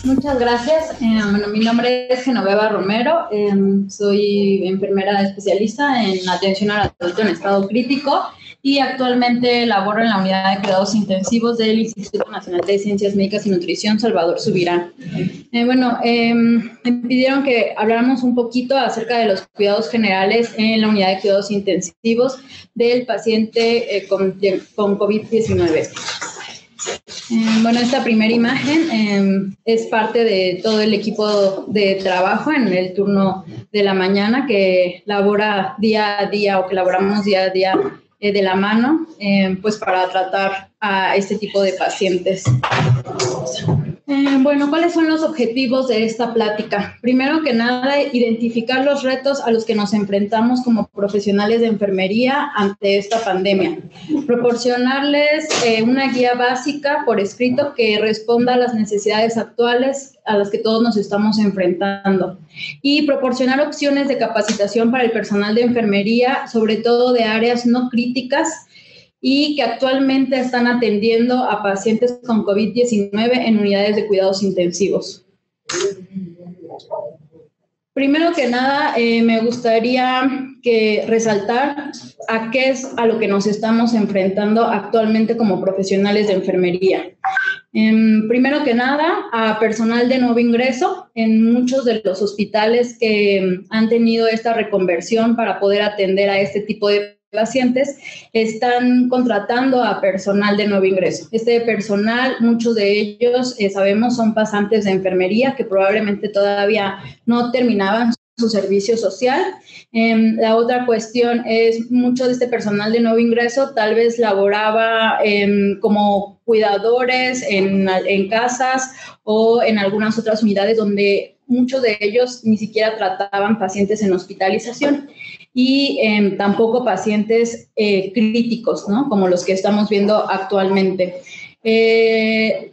Muchas gracias. Bueno, mi nombre es Genoveva Romero. Soy enfermera especialista en atención al adulto en estado crítico y actualmente laboro en la unidad de cuidados intensivos del Instituto Nacional de Ciencias Médicas y Nutrición Salvador Subirán. Me pidieron que habláramos un poquito acerca de los cuidados generales en la unidad de cuidados intensivos del paciente con COVID-19. Bueno, esta primera imagen es parte de todo el equipo de trabajo en el turno de la mañana que labora día a día o que laboramos día a día de la mano, pues para tratar a este tipo de pacientes. Bueno, ¿cuáles son los objetivos de esta plática? Primero que nada, identificar los retos a los que nos enfrentamos como profesionales de enfermería ante esta pandemia. Proporcionarles una guía básica por escrito que responda a las necesidades actuales a las que todos nos estamos enfrentando. Y proporcionar opciones de capacitación para el personal de enfermería, sobre todo de áreas no críticas, y que actualmente están atendiendo a pacientes con COVID-19 en unidades de cuidados intensivos. Primero que nada, me gustaría resaltar a qué es a lo que nos estamos enfrentando actualmente como profesionales de enfermería. Primero que nada, a personal de nuevo ingreso en muchos de los hospitales que han tenido esta reconversión para poder atender a este tipo de pacientes, están contratando a personal de nuevo ingreso. Este personal, muchos de ellos sabemos son pasantes de enfermería que probablemente todavía no terminaban su servicio social. La otra cuestión es mucho de este personal de nuevo ingreso tal vez laboraba como cuidadores en casas o en algunas otras unidades donde muchos de ellos ni siquiera trataban pacientes en hospitalización y tampoco pacientes críticos, ¿no? Como los que estamos viendo actualmente.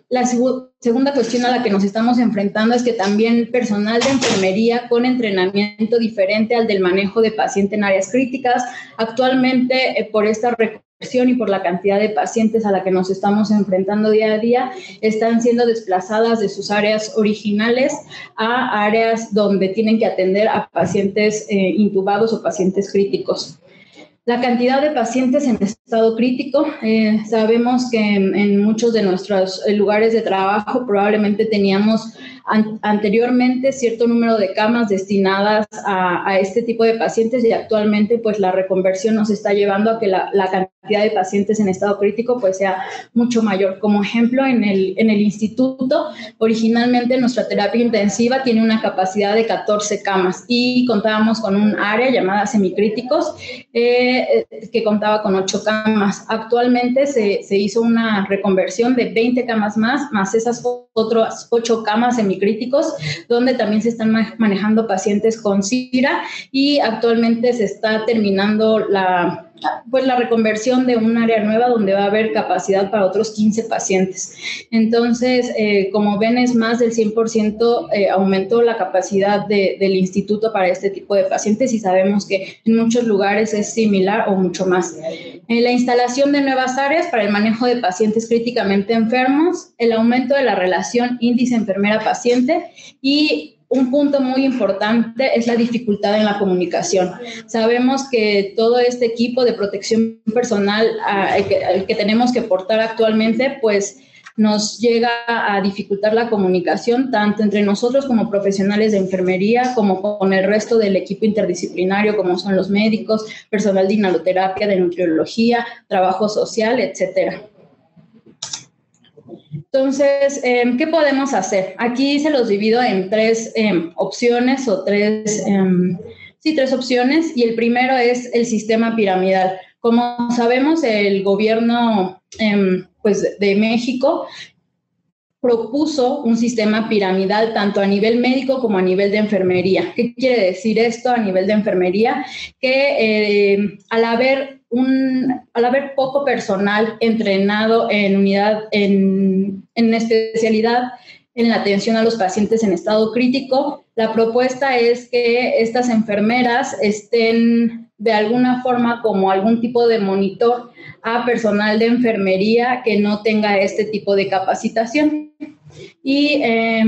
La segunda cuestión a la que nos estamos enfrentando es que también personal de enfermería con entrenamiento diferente al del manejo de paciente en áreas críticas, actualmente por esta reconversión y por la cantidad de pacientes a la que nos estamos enfrentando día a día, están siendo desplazadas de sus áreas originales a áreas donde tienen que atender a pacientes intubados o pacientes críticos. La cantidad de pacientes en estado crítico, sabemos que en muchos de nuestros lugares de trabajo probablemente teníamos anteriormente cierto número de camas destinadas a este tipo de pacientes y actualmente pues la reconversión nos está llevando a que la cantidad de pacientes en estado crítico pues sea mucho mayor. Como ejemplo, en el instituto, originalmente nuestra terapia intensiva tiene una capacidad de 14 camas y contábamos con un área llamada semicríticos que contaba con 8 camas. Actualmente se hizo una reconversión de 20 camas más esas otras 8 camas semicríticos, donde también se están manejando pacientes con SIRA y actualmente se está terminando la reconversión de un área nueva donde va a haber capacidad para otros 15 pacientes. Entonces, como ven, es más del 100% aumentó la capacidad del instituto para este tipo de pacientes y sabemos que en muchos lugares es similar o mucho más. La instalación de nuevas áreas para el manejo de pacientes críticamente enfermos, el aumento de la relación índice enfermera-paciente y un punto muy importante es la dificultad en la comunicación. Sabemos que todo este equipo de protección personal el que tenemos que portar actualmente, pues nos llega a dificultar la comunicación tanto entre nosotros como profesionales de enfermería como con el resto del equipo interdisciplinario como son los médicos, personal de inhaloterapia, de nutriología, trabajo social, etcétera. Entonces, ¿qué podemos hacer? Aquí se los divido en 3 opciones o 3 opciones y el primero es el sistema piramidal. Como sabemos, el gobierno de México propuso un sistema piramidal tanto a nivel médico como a nivel de enfermería. ¿Qué quiere decir esto a nivel de enfermería? Que al haber poco personal entrenado en unidad, en especialidad en la atención a los pacientes en estado crítico, la propuesta es que estas enfermeras estén de alguna forma como algún tipo de monitor a personal de enfermería que no tenga este tipo de capacitación. Y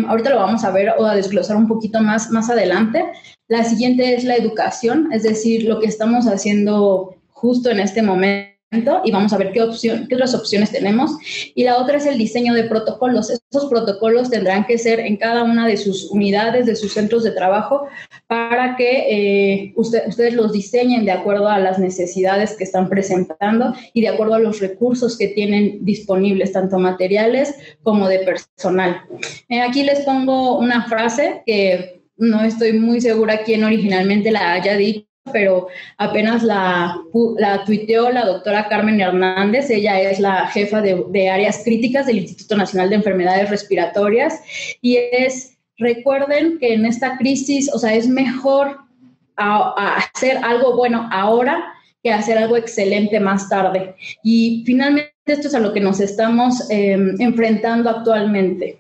ahorita lo vamos a ver o a desglosar un poquito más adelante. La siguiente es la educación, es decir, lo que estamos haciendo justo en este momento, y vamos a ver qué otras opciones tenemos. Y la otra es el diseño de protocolos. Estos protocolos tendrán que ser en cada una de sus unidades, de sus centros de trabajo, para que ustedes los diseñen de acuerdo a las necesidades que están presentando y de acuerdo a los recursos que tienen disponibles, tanto materiales como de personal. Aquí les pongo una frase que no estoy muy segura quién originalmente la haya dicho, pero apenas la tuiteó la doctora Carmen Hernández. Ella es la jefa de áreas críticas del Instituto Nacional de Enfermedades Respiratorias, y recuerden que en esta crisis, o sea, es mejor hacer algo bueno ahora que hacer algo excelente más tarde. Y finalmente esto es a lo que nos estamos enfrentando actualmente.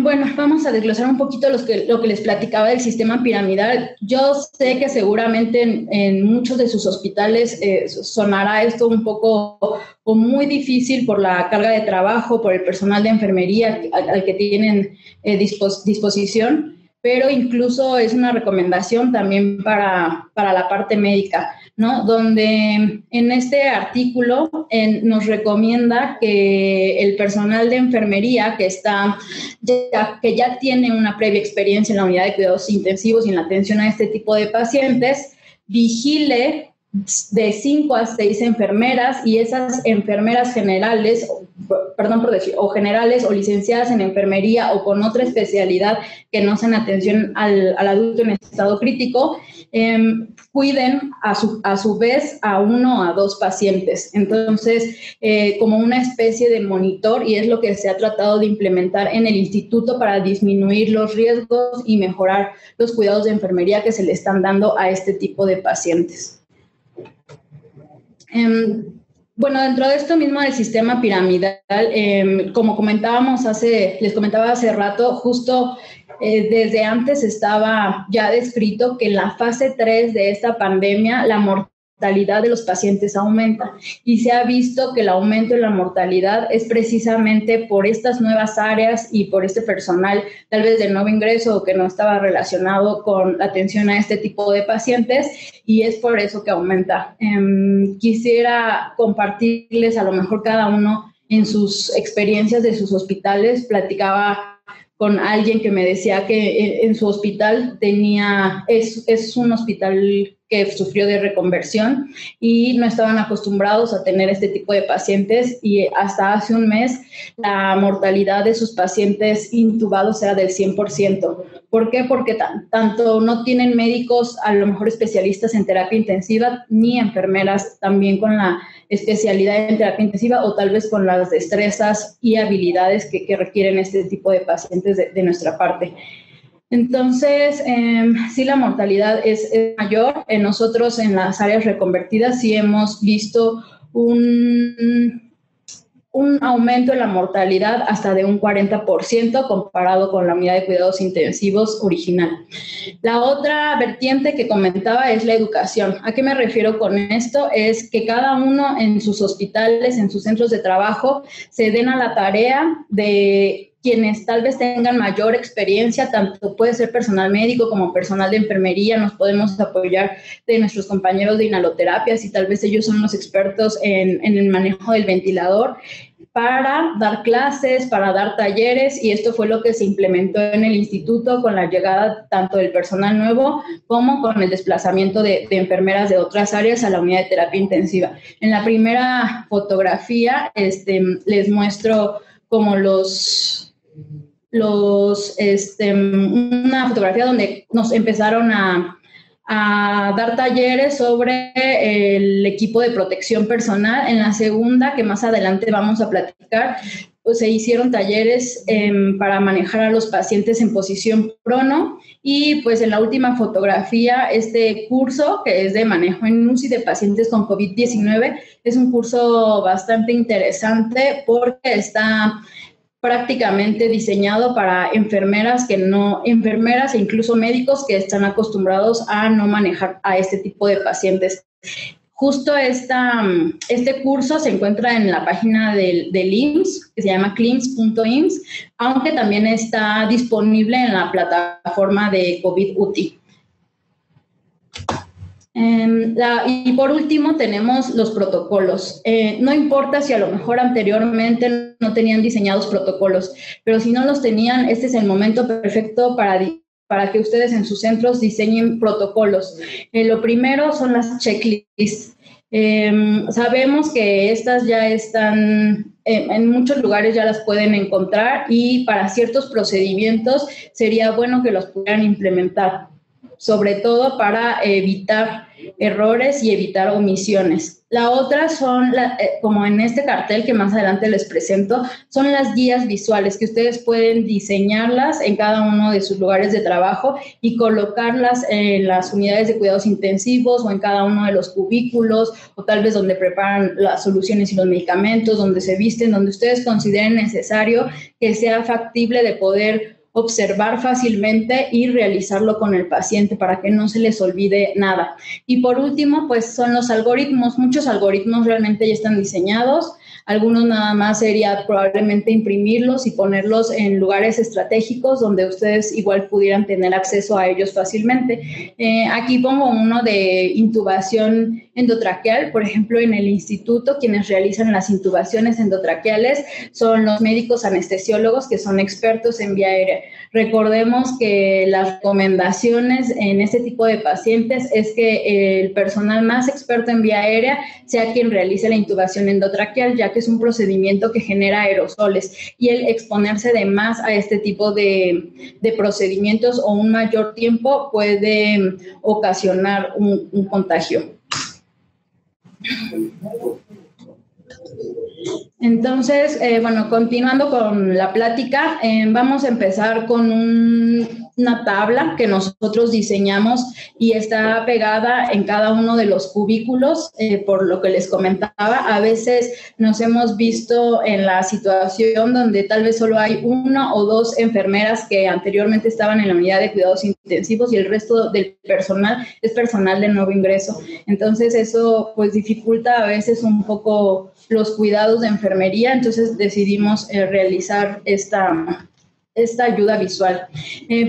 Bueno, vamos a desglosar un poquito lo que les platicaba del sistema piramidal. Yo sé que seguramente en muchos de sus hospitales sonará esto un poco o muy difícil por la carga de trabajo, por el personal de enfermería al que tienen disposición, pero incluso es una recomendación también para la parte médica, ¿no? Donde en este artículo nos recomienda que el personal de enfermería que ya tiene una previa experiencia en la unidad de cuidados intensivos y en la atención a este tipo de pacientes, vigile de 5 a 6 enfermeras, y esas enfermeras generales, perdón por decir, o generales o licenciadas en enfermería o con otra especialidad que no sea en atención al adulto en estado crítico, cuiden a su vez a 1 o a 2 pacientes. Entonces, como una especie de monitor, y es lo que se ha tratado de implementar en el instituto para disminuir los riesgos y mejorar los cuidados de enfermería que se le están dando a este tipo de pacientes. Bueno, dentro de esto mismo del sistema piramidal, como les comentaba hace rato, justo desde antes estaba ya descrito que en la fase 3 de esta pandemia la mortalidad de los pacientes aumenta, y se ha visto que el aumento en la mortalidad es precisamente por estas nuevas áreas y por este personal tal vez de nuevo ingreso o que no estaba relacionado con la atención a este tipo de pacientes, y es por eso que aumenta. Quisiera compartirles a lo mejor cada uno en sus experiencias de sus hospitales. Platicaba con alguien que me decía que en su hospital es un hospital que sufrió de reconversión y no estaban acostumbrados a tener este tipo de pacientes, y hasta hace un mes la mortalidad de sus pacientes intubados era del 100%. ¿Por qué? Porque tanto no tienen médicos, a lo mejor especialistas en terapia intensiva, ni enfermeras también con la especialidad en terapia intensiva, o tal vez con las destrezas y habilidades que requieren este tipo de pacientes de nuestra parte. Entonces, sí, la mortalidad es mayor. Nosotros en las áreas reconvertidas sí hemos visto un aumento en la mortalidad hasta de un 40% comparado con la unidad de cuidados intensivos original. La otra vertiente que comentaba es la educación. ¿A qué me refiero con esto? Es que cada uno en sus hospitales, en sus centros de trabajo, se den a la tarea de quienes tal vez tengan mayor experiencia, tanto puede ser personal médico como personal de enfermería. Nos podemos apoyar de nuestros compañeros de inhaloterapia, si tal vez ellos son los expertos en el manejo del ventilador, para dar clases, para dar talleres, y esto fue lo que se implementó en el instituto con la llegada tanto del personal nuevo como con el desplazamiento de enfermeras de otras áreas a la unidad de terapia intensiva. En la primera fotografía les muestro como una fotografía donde nos empezaron a dar talleres sobre el equipo de protección personal. En la segunda, que más adelante vamos a platicar, pues se hicieron talleres para manejar a los pacientes en posición prono, y pues en la última fotografía este curso que es de manejo en UCI de pacientes con COVID-19 es un curso bastante interesante porque está prácticamente diseñado para enfermeras e incluso médicos que están acostumbrados a no manejar a este tipo de pacientes. justo este curso se encuentra en la página del IMSS, que se llama clims.ims, aunque también está disponible en la plataforma de COVID UTI. Y por último tenemos los protocolos. No importa si a lo mejor anteriormente no tenían diseñados protocolos, pero si no los tenían, este es el momento perfecto para que ustedes en sus centros diseñen protocolos. Lo primero son las checklists. Sabemos que estas ya están, en muchos lugares ya las pueden encontrar y para ciertos procedimientos sería bueno que los pudieran implementar, sobre todo para evitar errores y evitar omisiones. La otra son, como en este cartel que más adelante les presento, son las guías visuales que ustedes pueden diseñarlas en cada uno de sus lugares de trabajo y colocarlas en las unidades de cuidados intensivos o en cada uno de los cubículos o tal vez donde preparan las soluciones y los medicamentos, donde se visten, donde ustedes consideren necesario que sea factible de poder observar fácilmente y realizarlo con el paciente para que no se les olvide nada. Y por último, pues son los algoritmos. Muchos algoritmos realmente ya están diseñados. Algunos nada más sería probablemente imprimirlos y ponerlos en lugares estratégicos donde ustedes igual pudieran tener acceso a ellos fácilmente. Aquí pongo uno de intubación endotraqueal. Por ejemplo, en el instituto, quienes realizan las intubaciones endotraqueales son los médicos anestesiólogos que son expertos en vía aérea. Recordemos que las recomendaciones en este tipo de pacientes es que el personal más experto en vía aérea sea quien realice la intubación endotraqueal, ya que es un procedimiento que genera aerosoles y el exponerse de más a este tipo de procedimientos o un mayor tiempo puede ocasionar un contagio. Entonces, bueno, continuando con la plática, vamos a empezar con una tabla que nosotros diseñamos y está pegada en cada uno de los cubículos, por lo que les comentaba. A veces nos hemos visto en la situación donde tal vez solo hay una o dos enfermeras que anteriormente estaban en la unidad de cuidados intensivos y el resto del personal es personal de nuevo ingreso. Entonces, eso pues dificulta a veces un poco los cuidados de enfermería, entonces decidimos realizar esta ayuda visual.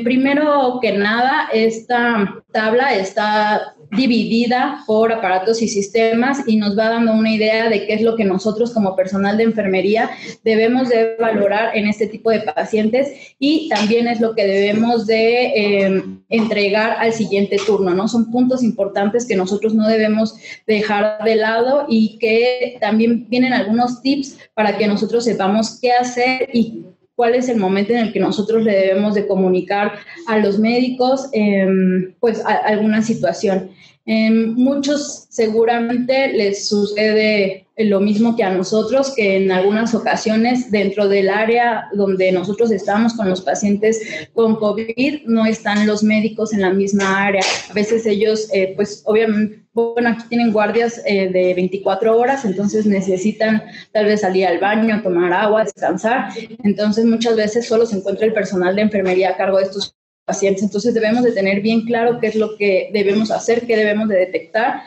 Primero que nada, esta tabla está dividida por aparatos y sistemas y nos va dando una idea de qué es lo que nosotros como personal de enfermería debemos de valorar en este tipo de pacientes y también es lo que debemos de entregar al siguiente turno, ¿no? Son puntos importantes que nosotros no debemos dejar de lado y que también vienen algunos tips para que nosotros sepamos qué hacer y cuál es el momento en el que nosotros le debemos de comunicar a los médicos pues alguna situación. Muchos seguramente les sucede lo mismo que a nosotros, que en algunas ocasiones dentro del área donde nosotros estamos con los pacientes con COVID no están los médicos en la misma área. A veces ellos, pues obviamente, bueno, aquí tienen guardias de 24 horas, entonces necesitan tal vez salir al baño, tomar agua, descansar. Entonces muchas veces solo se encuentra el personal de enfermería a cargo de estos pacientes. Entonces debemos de tener bien claro qué es lo que debemos hacer, qué debemos de detectar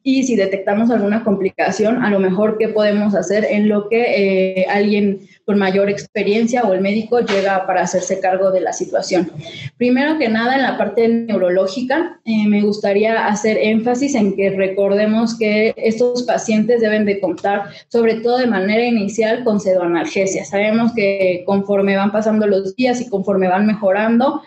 y si detectamos alguna complicación, a lo mejor qué podemos hacer en lo que alguien con mayor experiencia o el médico llega para hacerse cargo de la situación. Primero que nada, en la parte neurológica, me gustaría hacer énfasis en que recordemos que estos pacientes deben de contar, sobre todo de manera inicial, con pseudoanalgesia. Sabemos que conforme van pasando los días y conforme van mejorando,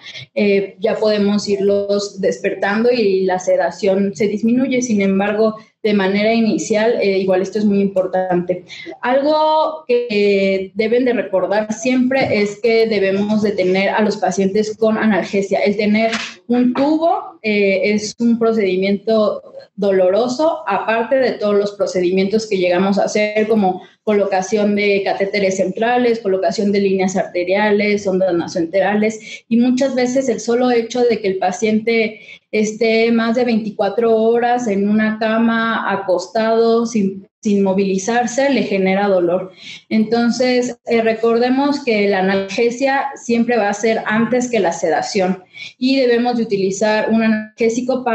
ya podemos irlos despertando y la sedación se disminuye. Sin embargo, de manera inicial, igual esto es muy importante. Algo que deben de recordar siempre es que debemos de tener a los pacientes con analgesia. El tener un tubo es un procedimiento doloroso, aparte de todos los procedimientos que llegamos a hacer, como colocación de catéteres centrales, colocación de líneas arteriales, sondas nasoenterales, y muchas veces el solo hecho de que el paciente esté más de 24 horas en una cama acostado sin sin movilizarse le genera dolor. Entonces, recordemos que la analgesia siempre va a ser antes que la sedación y debemos de utilizar un analgésico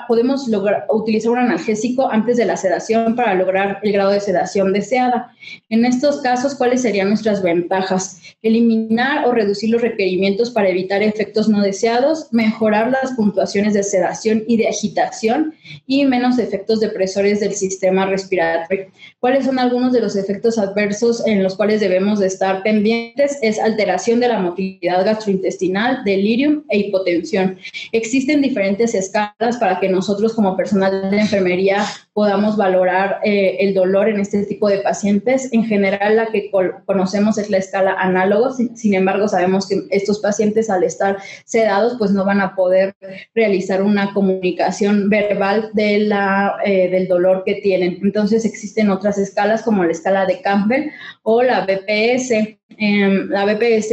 podemos utilizar un analgésico antes de la sedación para lograr el grado de sedación deseada. En estos casos, ¿cuáles serían nuestras ventajas? Eliminar o reducir los requerimientos para evitar efectos no deseados, mejorar las puntuaciones de sedación y de agitación y menos efectos depresores del sistema respiratorio. ¿Cuáles son algunos de los efectos adversos en los cuales debemos de estar pendientes? Es alteración de la motilidad gastrointestinal, delirium e hipotensión. Existen diferentes escalas para que nosotros como personal de enfermería podamos valorar el dolor en este tipo de pacientes. En general, la que conocemos es la escala análogo. Sin embargo, sabemos que estos pacientes, al estar sedados, pues no van a poder realizar una comunicación verbal del dolor que tienen. Entonces, existen otras escalas como la escala de Campbell o la BPS. La BPS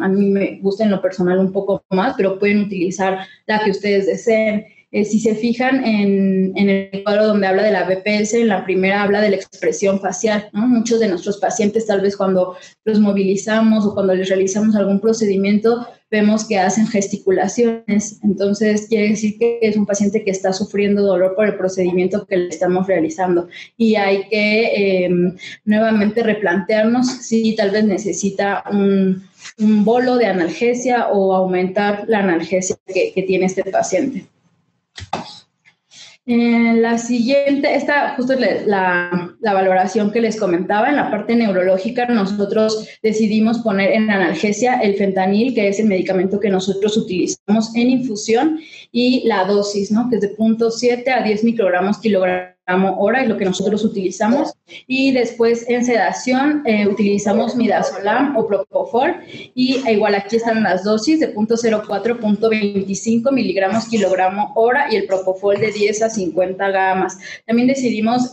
a mí me gusta en lo personal un poco más, pero pueden utilizar la que ustedes deseen. Si se fijan en el cuadro donde habla de la BPS, en la primera habla de la expresión facial, ¿no? Muchos de nuestros pacientes, tal vez cuando los movilizamos o cuando les realizamos algún procedimiento, vemos que hacen gesticulaciones. Entonces, quiere decir que es un paciente que está sufriendo dolor por el procedimiento que le estamos realizando. Y hay que nuevamente replantearnos si tal vez necesita un bolo de analgesia o aumentar la analgesia que tiene este paciente. La siguiente, esta justo es la valoración que les comentaba. En la parte neurológica nosotros decidimos poner en analgesia el fentanil, que es el medicamento que nosotros utilizamos en infusión, y la dosis, ¿no? Que es de 0.7 a 10 microgramos kilogramo hora, es lo que nosotros utilizamos. Y después en sedación utilizamos midazolam o propofol, y igual aquí están las dosis de 0.04 a 0.25 miligramos kilogramo hora y el propofol de 10 a 50 gamas. También decidimos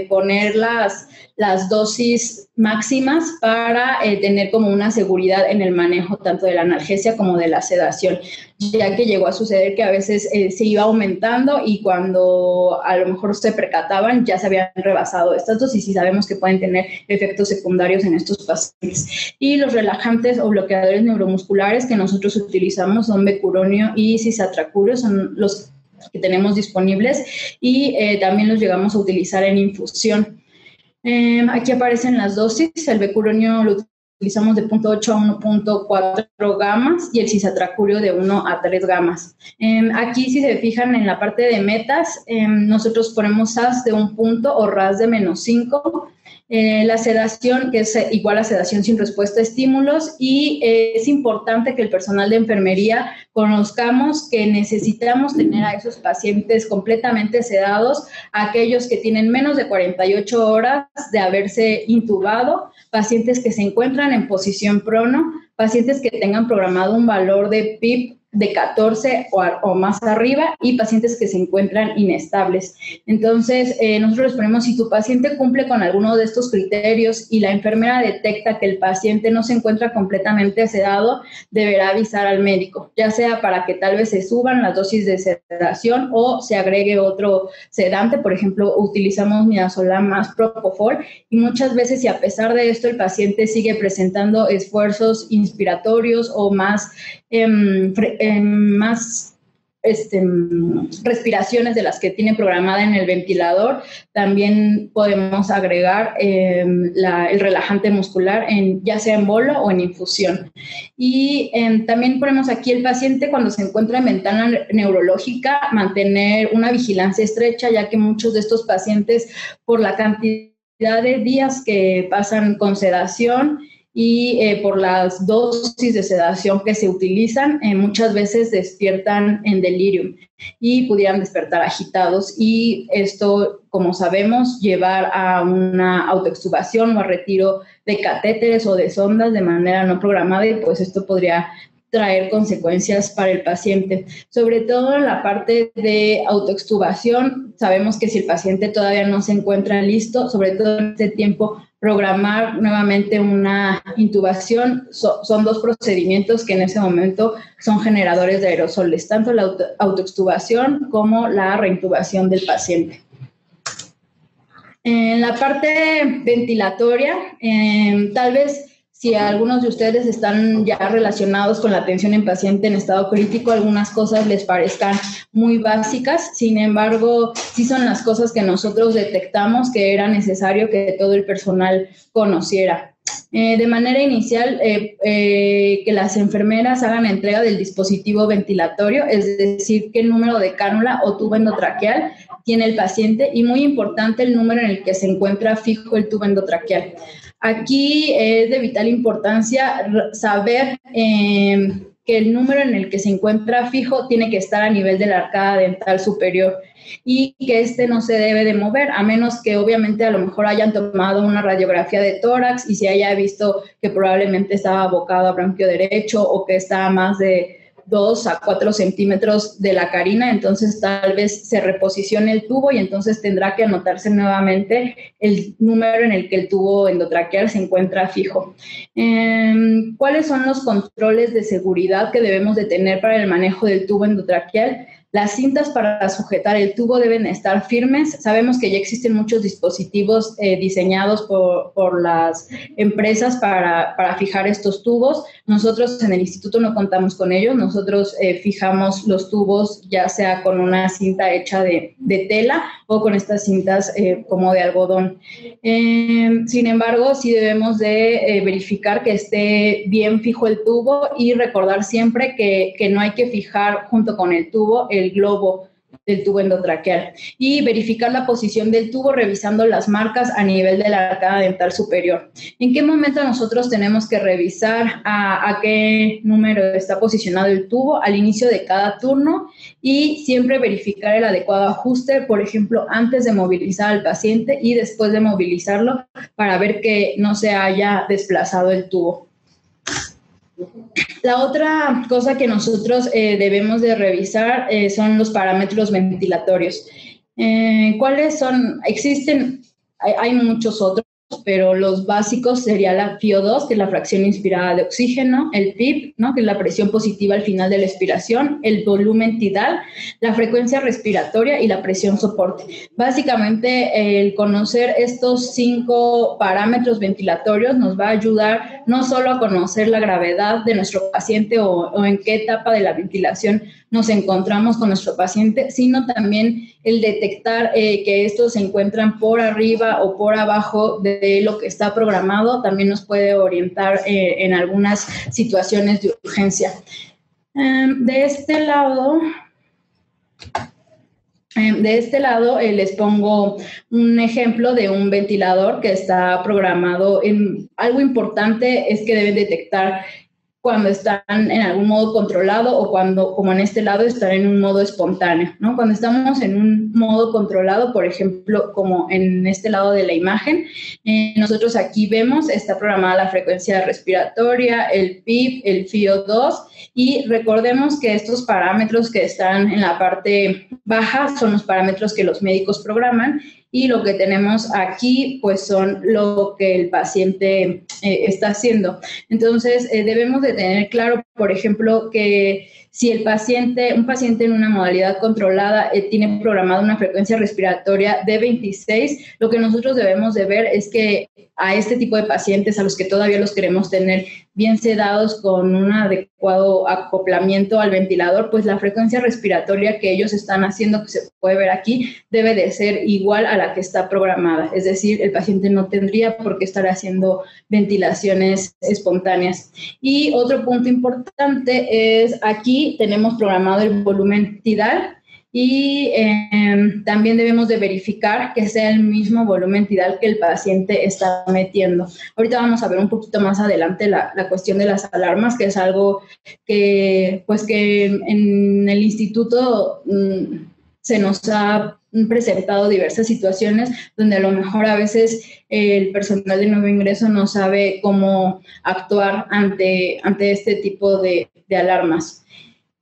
poner las dosis máximas para tener como una seguridad en el manejo tanto de la analgesia como de la sedación, ya que llegó a suceder que a veces se iba aumentando y cuando a lo mejor se percataban ya se habían rebasado estas dosis y sabemos que pueden tener efectos secundarios en estos pacientes. Y los relajantes o bloqueadores neuromusculares que nosotros utilizamos son becuronio y cisatracurio, son los que tenemos disponibles y también los llegamos a utilizar en infusión. Aquí aparecen las dosis. El becuronio lo utilizamos de 0.8 a 1.4 gamas y el cisatracurio de 1 a 3 gamas. Aquí, si se fijan en la parte de metas, nosotros ponemos SAS de 1 punto o RAS de -5. La sedación, que es igual a sedación sin respuesta a estímulos, y es importante que el personal de enfermería conozcamos que necesitamos tener a esos pacientes completamente sedados, aquellos que tienen menos de 48 horas de haberse intubado, pacientes que se encuentran en posición prono, pacientes que tengan programado un valor de PIP de 14 o más arriba y pacientes que se encuentran inestables. Entonces, nosotros les ponemos, si tu paciente cumple con alguno de estos criterios y la enfermera detecta que el paciente no se encuentra completamente sedado, deberá avisar al médico, ya sea para que tal vez se suban las dosis de sedación o se agregue otro sedante. Por ejemplo, utilizamos midazolam más propofol y muchas veces, si a pesar de esto el paciente sigue presentando esfuerzos inspiratorios o más respiraciones de las que tiene programada en el ventilador, también podemos agregar el relajante muscular, ya sea en bolo o en infusión. Y también ponemos aquí el paciente cuando se encuentra en ventana neurológica, mantener una vigilancia estrecha, ya que muchos de estos pacientes, por la cantidad de días que pasan con sedación y por las dosis de sedación que se utilizan, muchas veces despiertan en delirium y pudieran despertar agitados, y esto, como sabemos, llevar a una autoextubación o a retiro de catéteres o de sondas de manera no programada, y pues esto podría traer consecuencias para el paciente. Sobre todo en la parte de autoextubación, sabemos que si el paciente todavía no se encuentra listo, sobre todo en este tiempo, programar nuevamente una intubación. Son dos procedimientos que en ese momento son generadores de aerosoles, tanto la autoextubación como la reintubación del paciente. En la parte ventilatoria, tal vez si algunos de ustedes están ya relacionados con la atención en paciente en estado crítico, algunas cosas les parezcan muy básicas, sin embargo, sí son las cosas que nosotros detectamos que era necesario que todo el personal conociera. De manera inicial, que las enfermeras hagan entrega del dispositivo ventilatorio, es decir, qué número de cánula o tubo endotraqueal tiene el paciente y, muy importante, el número en el que se encuentra fijo el tubo endotraqueal. Aquí es de vital importancia saber que el número en el que se encuentra fijo tiene que estar a nivel de la arcada dental superior y que este no se debe de mover, a menos que obviamente a lo mejor hayan tomado una radiografía de tórax y se haya visto que probablemente estaba abocado a bronquio derecho o que está a más de 2 a 4 centímetros de la carina, entonces tal vez se reposicione el tubo y entonces tendrá que anotarse nuevamente el número en el que el tubo endotraqueal se encuentra fijo. ¿Cuáles son los controles de seguridad que debemos de tener para el manejo del tubo endotraqueal? Las cintas para sujetar el tubo deben estar firmes. Sabemos que ya existen muchos dispositivos diseñados por las empresas para fijar estos tubos. Nosotros en el instituto no contamos con ellos. Nosotros fijamos los tubos ya sea con una cinta hecha de tela o con estas cintas como de algodón. Sin embargo, sí debemos de verificar que esté bien fijo el tubo y recordar siempre que no hay que fijar junto con el tubo el globo del tubo endotraqueal y verificar la posición del tubo revisando las marcas a nivel de la arcada dental superior. ¿En qué momento nosotros tenemos que revisar a qué número está posicionado el tubo? Al inicio de cada turno y siempre verificar el adecuado ajuste, por ejemplo, antes de movilizar al paciente y después de movilizarlo para ver que no se haya desplazado el tubo. La otra cosa que nosotros debemos de revisar son los parámetros ventilatorios. ¿Cuáles son? Existen, hay muchos otros, pero los básicos sería la FiO2, que es la fracción inspirada de oxígeno, el PIP, ¿no?, que es la presión positiva al final de la expiración, el volumen tidal, la frecuencia respiratoria y la presión soporte. Básicamente, el conocer estos 5 parámetros ventilatorios nos va a ayudar no solo a conocer la gravedad de nuestro paciente o en qué etapa de la ventilación nos encontramos con nuestro paciente, sino también el detectar que estos se encuentran por arriba o por abajo de lo que está programado, también nos puede orientar en algunas situaciones de urgencia. De este lado les pongo un ejemplo de un ventilador que está programado. Algo importante es que deben detectar cuando están en algún modo controlado o cuando, como en este lado, están en un modo espontáneo, ¿no? Cuando estamos en un modo controlado, por ejemplo, como en este lado de la imagen, nosotros aquí vemos, está programada la frecuencia respiratoria, el PIP, el FiO2, y recordemos que estos parámetros que están en la parte baja son los parámetros que los médicos programan, y lo que tenemos aquí pues son lo que el paciente está haciendo. Entonces debemos de tener claro, por ejemplo, que si un paciente en una modalidad controlada tiene programada una frecuencia respiratoria de 26, lo que nosotros debemos de ver es que a este tipo de pacientes, a los que todavía los queremos tener bien sedados con un adecuado acoplamiento al ventilador, pues la frecuencia respiratoria que ellos están haciendo, que se puede ver aquí, debe de ser igual a la que está programada. Es decir, el paciente no tendría por qué estar haciendo ventilaciones espontáneas. Y otro punto importante es aquí tenemos programado el volumen tidal, y también debemos de verificar que sea el mismo volumen tidal que el paciente está metiendo. Ahorita vamos a ver un poquito más adelante la cuestión de las alarmas, que es algo que en el instituto se nos ha presentado diversas situaciones donde a lo mejor a veces el personal de nuevo ingreso no sabe cómo actuar ante este tipo de alarmas.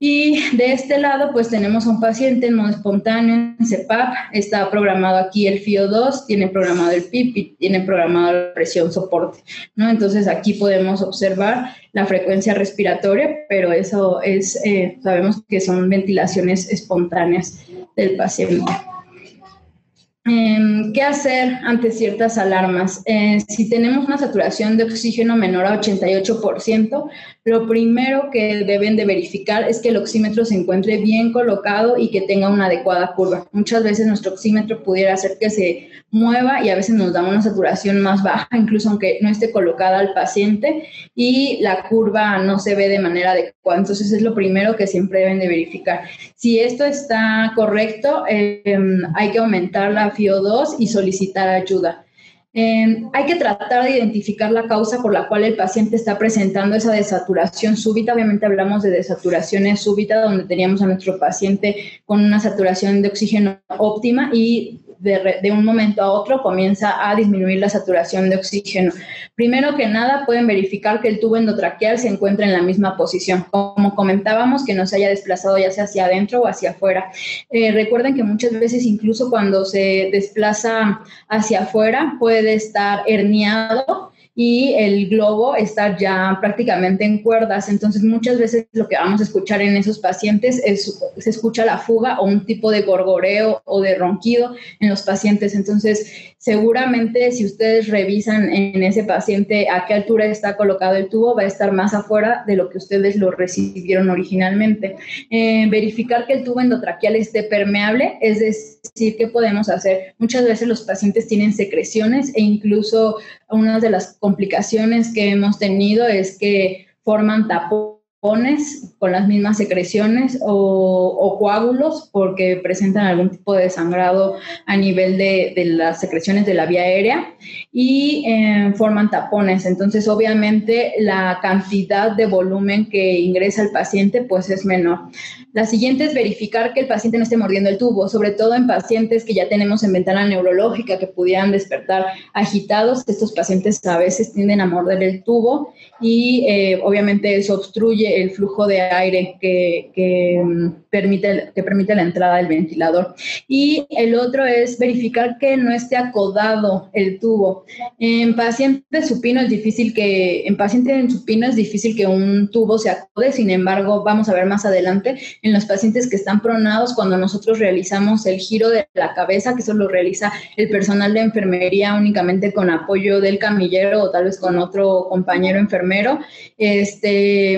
Y de este lado, pues tenemos a un paciente en modo espontáneo, en CPAP, está programado aquí el FiO2, tiene programado el PIP y tiene programado la presión soporte, ¿no? Entonces aquí podemos observar la frecuencia respiratoria, pero eso es, sabemos que son ventilaciones espontáneas del paciente. ¿Qué hacer ante ciertas alarmas? Si tenemos una saturación de oxígeno menor a 88%, lo primero que deben de verificar es que el oxímetro se encuentre bien colocado y que tenga una adecuada curva. Muchas veces nuestro oxímetro pudiera hacer que se mueva y a veces nos da una saturación más baja, incluso aunque no esté colocada al paciente y la curva no se ve de manera adecuada. Entonces es lo primero que siempre deben de verificar. Si esto está correcto, hay que aumentar la FiO2 y solicitar ayuda. Hay que tratar de identificar la causa por la cual el paciente está presentando esa desaturación súbita. Obviamente hablamos de desaturaciones súbitas donde teníamos a nuestro paciente con una saturación de oxígeno óptima y de un momento a otro comienza a disminuir la saturación de oxígeno. Primero que nada, pueden verificar que el tubo endotraqueal se encuentra en la misma posición. Como comentábamos, que no se haya desplazado ya sea hacia adentro o hacia afuera. Recuerden que muchas veces, incluso cuando se desplaza hacia afuera, puede estar herniado y el globo está ya prácticamente en cuerdas. Entonces, muchas veces lo que vamos a escuchar en esos pacientes se escucha la fuga o un tipo de gorgoreo o de ronquido en los pacientes. Entonces, seguramente si ustedes revisan en ese paciente a qué altura está colocado el tubo, va a estar más afuera de lo que ustedes lo recibieron originalmente. Verificar que el tubo endotraqueal esté permeable, es decir, ¿qué podemos hacer? Muchas veces los pacientes tienen secreciones e incluso una de las complicaciones que hemos tenido es que forman tapones con las mismas secreciones o coágulos porque presentan algún tipo de sangrado a nivel de las secreciones de la vía aérea y forman tapones. Entonces, obviamente, la cantidad de volumen que ingresa el paciente pues es menor. La siguiente es verificar que el paciente no esté mordiendo el tubo, sobre todo en pacientes que ya tenemos en ventana neurológica que pudieran despertar agitados. Estos pacientes a veces tienden a morder el tubo y obviamente eso obstruye el flujo de aire que permite la entrada del ventilador. Y el otro es verificar que no esté acodado el tubo. En paciente supino es difícil que un tubo se acode. Sin embargo, vamos a ver más adelante en los pacientes que están pronados, cuando nosotros realizamos el giro de la cabeza, que eso lo realiza el personal de enfermería únicamente con apoyo del camillero o tal vez con otro compañero enfermero,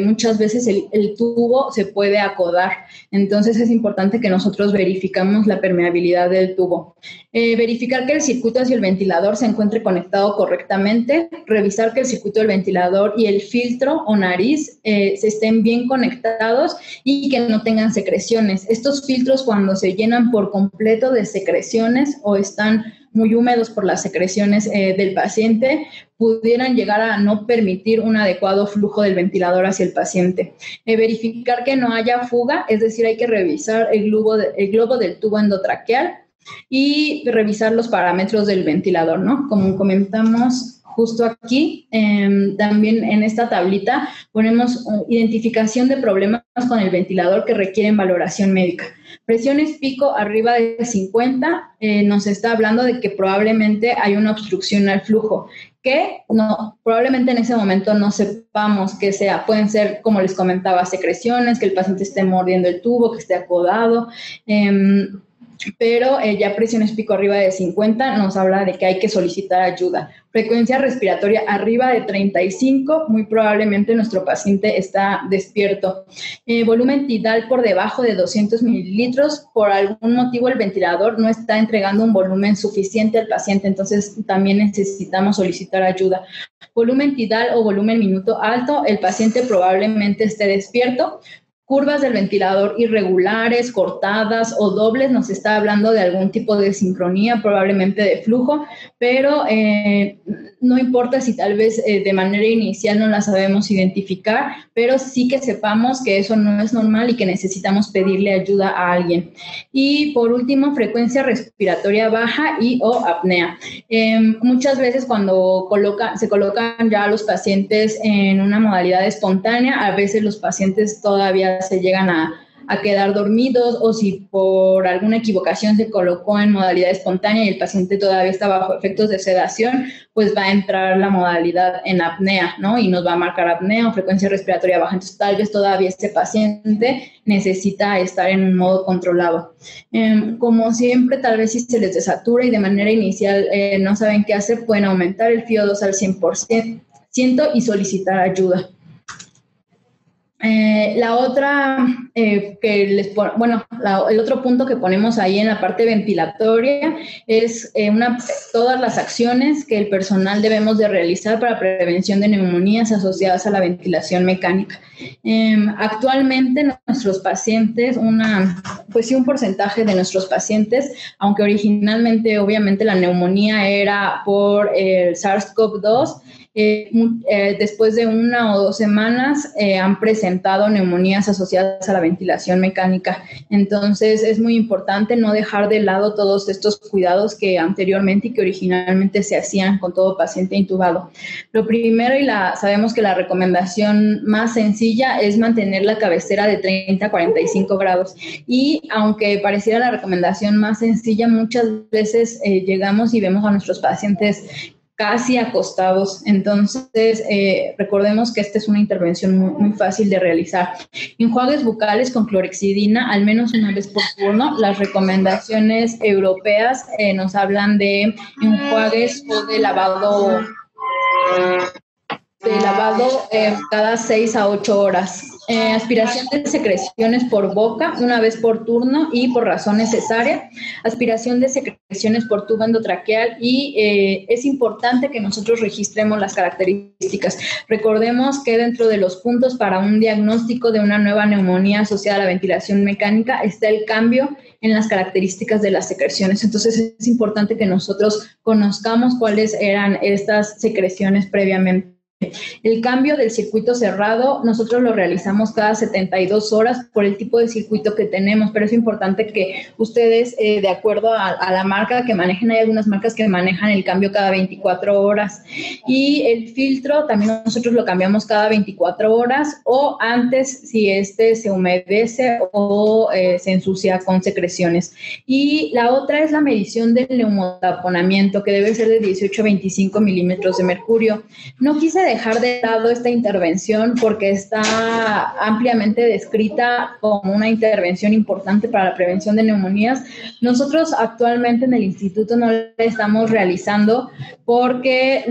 muchas veces el tubo se puede acodar. Entonces es importante que nosotros verificamos la permeabilidad del tubo. Verificar que el circuito hacia el ventilador se encuentre conectado correctamente, revisar que el circuito del ventilador y el filtro o nariz se estén bien conectados y que no tengan secreciones. Estos filtros, cuando se llenan por completo de secreciones o están muy húmedos por las secreciones del paciente, pudieran llegar a no permitir un adecuado flujo del ventilador hacia el paciente. Verificar que no haya fuga, es decir, hay que revisar el globo del tubo endotraqueal y revisar los parámetros del ventilador, ¿no? Como comentamos justo aquí, también en esta tablita ponemos identificación de problemas con el ventilador que requieren valoración médica. Presiones pico arriba de 50 nos está hablando de que probablemente hay una obstrucción al flujo, que probablemente en ese momento no sepamos qué sea. Pueden ser, como les comentaba, secreciones, que el paciente esté mordiendo el tubo, que esté acodado, pero ya presiones pico arriba de 50 nos habla de que hay que solicitar ayuda. Frecuencia respiratoria arriba de 35, muy probablemente nuestro paciente está despierto. Volumen tidal por debajo de 200 mililitros, por algún motivo el ventilador no está entregando un volumen suficiente al paciente, entonces también necesitamos solicitar ayuda. Volumen tidal o volumen minuto alto, el paciente probablemente esté despierto. Curvas del ventilador irregulares, cortadas o dobles, nos está hablando de algún tipo de sincronía, probablemente de flujo, pero no importa si tal vez de manera inicial no la sabemos identificar, pero sí que sepamos que eso no es normal y que necesitamos pedirle ayuda a alguien. Y por último, frecuencia respiratoria baja y o apnea. Muchas veces cuando se colocan ya los pacientes en una modalidad espontánea, a veces los pacientes todavía se llegan a a quedar dormidos, o si por alguna equivocación se colocó en modalidad espontánea y el paciente todavía está bajo efectos de sedación, pues va a entrar la modalidad en apnea, ¿no? Y nos va a marcar apnea o frecuencia respiratoria baja. Entonces, tal vez todavía este paciente necesita estar en un modo controlado. Como siempre, tal vez si se les desatura y de manera inicial no saben qué hacer, pueden aumentar el FiO2 al 100% y solicitar ayuda. La otra, el otro punto que ponemos ahí en la parte ventilatoria es todas las acciones que el personal debemos de realizar para prevención de neumonías asociadas a la ventilación mecánica. Actualmente nuestros pacientes, un porcentaje de nuestros pacientes, aunque originalmente obviamente la neumonía era por el SARS-CoV-2, después de 1 o 2 semanas han presentado neumonías asociadas a la ventilación mecánica. Entonces es muy importante no dejar de lado todos estos cuidados que anteriormente y que originalmente se hacían con todo paciente intubado. Lo primero, sabemos que la recomendación más sencilla es mantener la cabecera de 30 a 45 grados, y aunque pareciera la recomendación más sencilla, muchas veces llegamos y vemos a nuestros pacientes casi acostados. Entonces, recordemos que esta es una intervención muy fácil de realizar. Enjuagues bucales con clorhexidina al menos una vez por turno. Las recomendaciones europeas nos hablan de enjuagues o de lavado cada 6 a 8 horas. Aspiración de secreciones por boca una vez por turno y por razón necesaria. Aspiración de secreciones por tubo endotraqueal, y es importante que nosotros registremos las características. Recordemos que dentro de los puntos para un diagnóstico de una nueva neumonía asociada a la ventilación mecánica está el cambio en las características de las secreciones. Entonces es importante que nosotros conozcamos cuáles eran estas secreciones previamente. El cambio del circuito cerrado nosotros lo realizamos cada 72 horas por el tipo de circuito que tenemos, pero es importante que ustedes, de acuerdo a la marca que manejen, hay algunas marcas que manejan el cambio cada 24 horas. Y el filtro también nosotros lo cambiamos cada 24 horas o antes si se humedece o se ensucia con secreciones. Y la otra es la medición del neumotaponamiento, que debe ser de 18 a 25 milímetros de mercurio. No quise dejar de lado esta intervención porque está ampliamente descrita como una intervención importante para la prevención de neumonías. Nosotros actualmente en el instituto no la estamos realizando porque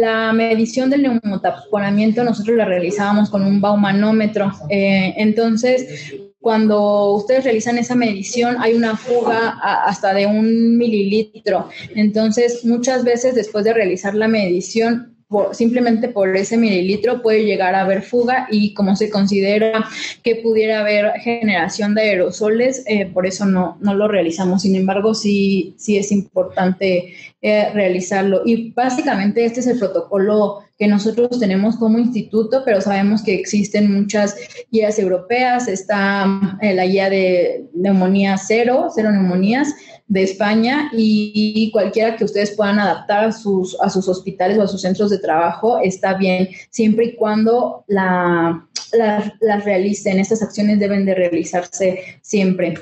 la medición del neumotaponamiento nosotros la realizábamos con un baumanómetro. Entonces, cuando ustedes realizan esa medición, hay una fuga hasta de 1 mililitro. Entonces, muchas veces después de realizar la medición, simplemente por ese mililitro puede llegar a haber fuga, y como se considera que pudiera haber generación de aerosoles, por eso no lo realizamos. Sin embargo, sí es importante realizarlo. Y básicamente este es el protocolo que nosotros tenemos como instituto, pero sabemos que existen muchas guías europeas. Está la guía de neumonía cero neumonías de España, y cualquiera que ustedes puedan adaptar a sus hospitales o a sus centros de trabajo está bien, siempre y cuando las realicen. Estas acciones deben de realizarse siempre.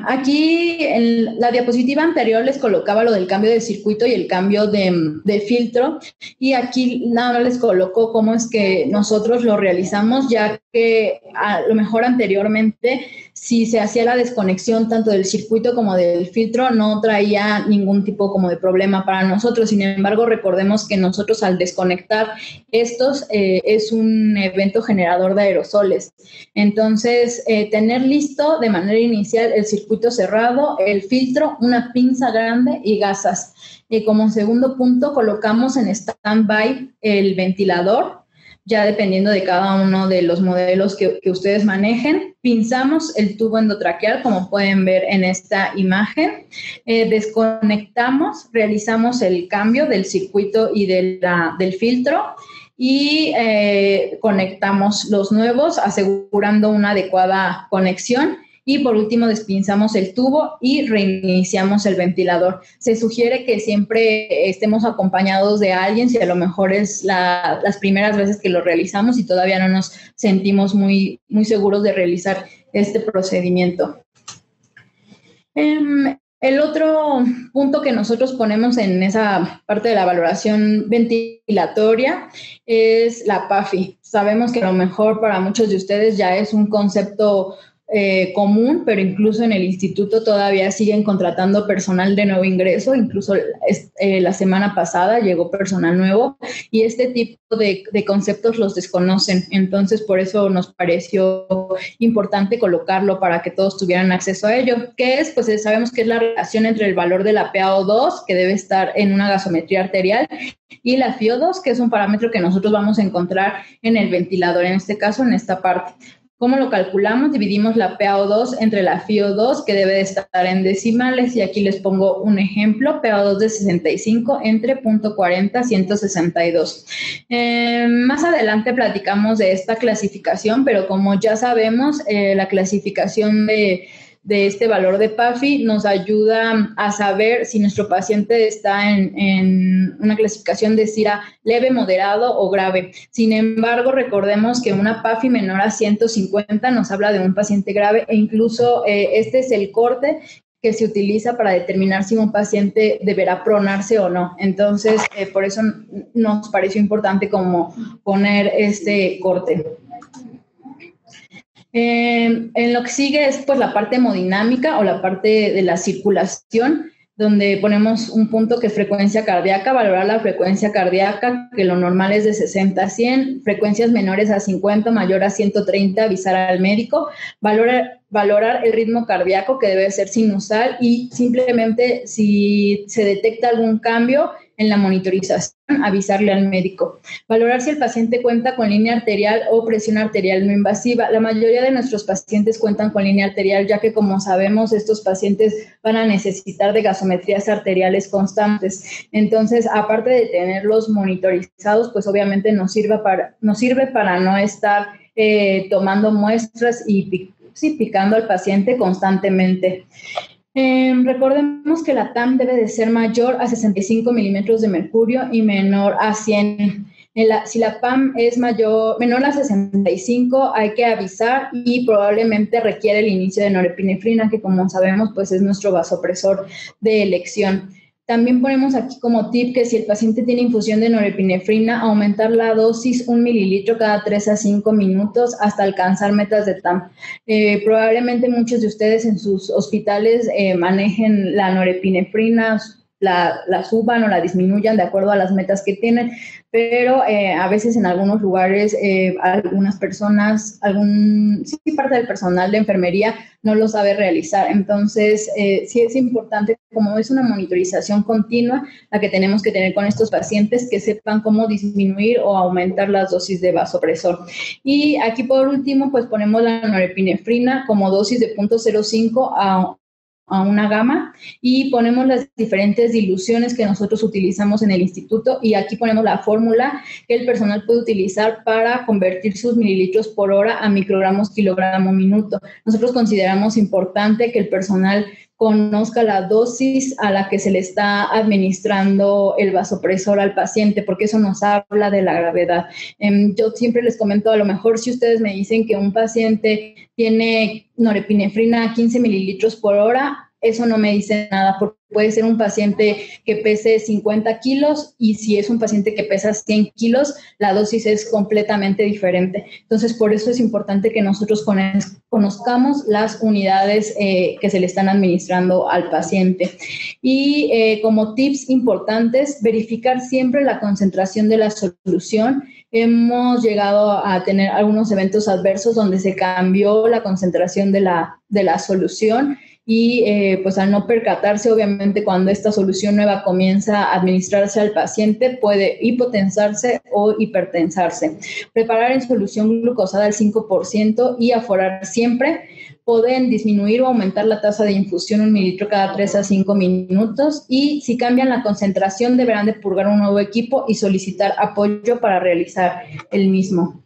Aquí en la diapositiva anterior les colocaba lo del cambio de circuito y el cambio de filtro, y aquí nada más les colocó cómo es que nosotros lo realizamos, ya que a lo mejor anteriormente si se hacía la desconexión tanto del circuito como del filtro no traía ningún tipo como de problema para nosotros. Sin embargo, recordemos que nosotros al desconectar estos es un evento generador de aerosoles. Entonces, tener listo de manera inicial el circuito cerrado, el filtro, una pinza grande y gasas. Como segundo punto, colocamos en stand-by el ventilador, ya dependiendo de cada uno de los modelos que ustedes manejen. Pinzamos el tubo endotraqueal, como pueden ver en esta imagen. Desconectamos, realizamos el cambio del circuito y del filtro, y conectamos los nuevos, asegurando una adecuada conexión. y por último despinzamos el tubo y reiniciamos el ventilador. Se sugiere que siempre estemos acompañados de alguien si a lo mejor es las primeras veces que lo realizamos y todavía no nos sentimos muy seguros de realizar este procedimiento. El otro punto que nosotros ponemos en esa parte de la valoración ventilatoria es la PAFI. Sabemos que a lo mejor para muchos de ustedes ya es un concepto común, pero incluso en el instituto todavía siguen contratando personal de nuevo ingreso, incluso la semana pasada llegó personal nuevo y este tipo de conceptos los desconocen, entonces por eso nos pareció importante colocarlo para que todos tuvieran acceso a ello. ¿Qué es? Pues sabemos que es la relación entre el valor de la PaO2, que debe estar en una gasometría arterial, y la FiO2, que es un parámetro que nosotros vamos a encontrar en el ventilador, en este caso en esta parte. ¿Cómo lo calculamos? Dividimos la PaO2 entre la FiO2, que debe de estar en decimales, y aquí les pongo un ejemplo, PaO2 de 65 entre 0.40 162. Más adelante platicamos de esta clasificación, pero como ya sabemos, la clasificación de este valor de PAFI nos ayuda a saber si nuestro paciente está en una clasificación de CIRA leve, moderado o grave. Sin embargo, recordemos que una PAFI menor a 150 nos habla de un paciente grave e incluso este es el corte que se utiliza para determinar si un paciente deberá pronarse o no. Entonces, por eso nos pareció importante como poner este corte. En lo que sigue es pues la parte hemodinámica o la parte de la circulación, donde ponemos un punto que es frecuencia cardíaca, valorar la frecuencia cardíaca, que lo normal es de 60 a 100, frecuencias menores a 50, mayor a 130, avisar al médico, valorar el ritmo cardíaco, que debe ser sinusal, y simplemente si se detecta algún cambio en la monitorización, avisarle al médico. Valorar si el paciente cuenta con línea arterial o presión arterial no invasiva. La mayoría de nuestros pacientes cuentan con línea arterial, ya que, como sabemos, estos pacientes van a necesitar de gasometrías arteriales constantes. Entonces, aparte de tenerlos monitorizados, pues obviamente nos sirve para no estar tomando muestras y picando al paciente constantemente. Recordemos que la TAM debe de ser mayor a 65 milímetros de mercurio y menor a 100. Si la PAM es menor a 65, hay que avisar y probablemente requiere el inicio de norepinefrina, que como sabemos pues es nuestro vasopresor de elección. También ponemos aquí como tip que si el paciente tiene infusión de norepinefrina, aumentar la dosis 1 mililitro cada 3 a 5 minutos hasta alcanzar metas de TAM. Probablemente muchos de ustedes en sus hospitales manejen la norepinefrina, la suban o la disminuyan de acuerdo a las metas que tienen, pero a veces en algunos lugares algunas personas, parte del personal de enfermería no lo sabe realizar. Entonces, sí es importante, como es una monitorización continua la que tenemos que tener con estos pacientes, que sepan cómo disminuir o aumentar las dosis de vasopresor. Y aquí por último, pues ponemos la norepinefrina como dosis de 0.05 a una gama y ponemos las diferentes diluciones que nosotros utilizamos en el instituto y aquí ponemos la fórmula que el personal puede utilizar para convertir sus mililitros por hora a microgramos kilogramo minuto. Nosotros consideramos importante que el personal conozca la dosis a la que se le está administrando el vasopresor al paciente, porque eso nos habla de la gravedad. Yo siempre les comento, a lo mejor si ustedes me dicen que un paciente tiene norepinefrina a 15 mililitros por hora, eso no me dice nada, porque puede ser un paciente que pese 50 kilos y si es un paciente que pesa 100 kilos, la dosis es completamente diferente. Entonces, por eso es importante que nosotros conozcamos las unidades que se le están administrando al paciente. Y como tips importantes, verificar siempre la concentración de la solución. Hemos llegado a tener algunos eventos adversos donde se cambió la concentración de la solución y pues al no percatarse, obviamente cuando esta solución nueva comienza a administrarse al paciente puede hipotensarse o hipertensarse. Preparar en solución glucosada al 5% y aforar siempre. Pueden disminuir o aumentar la tasa de infusión 1 mililitro cada 3 a 5 minutos y si cambian la concentración deberán de purgar un nuevo equipo y solicitar apoyo para realizar el mismo.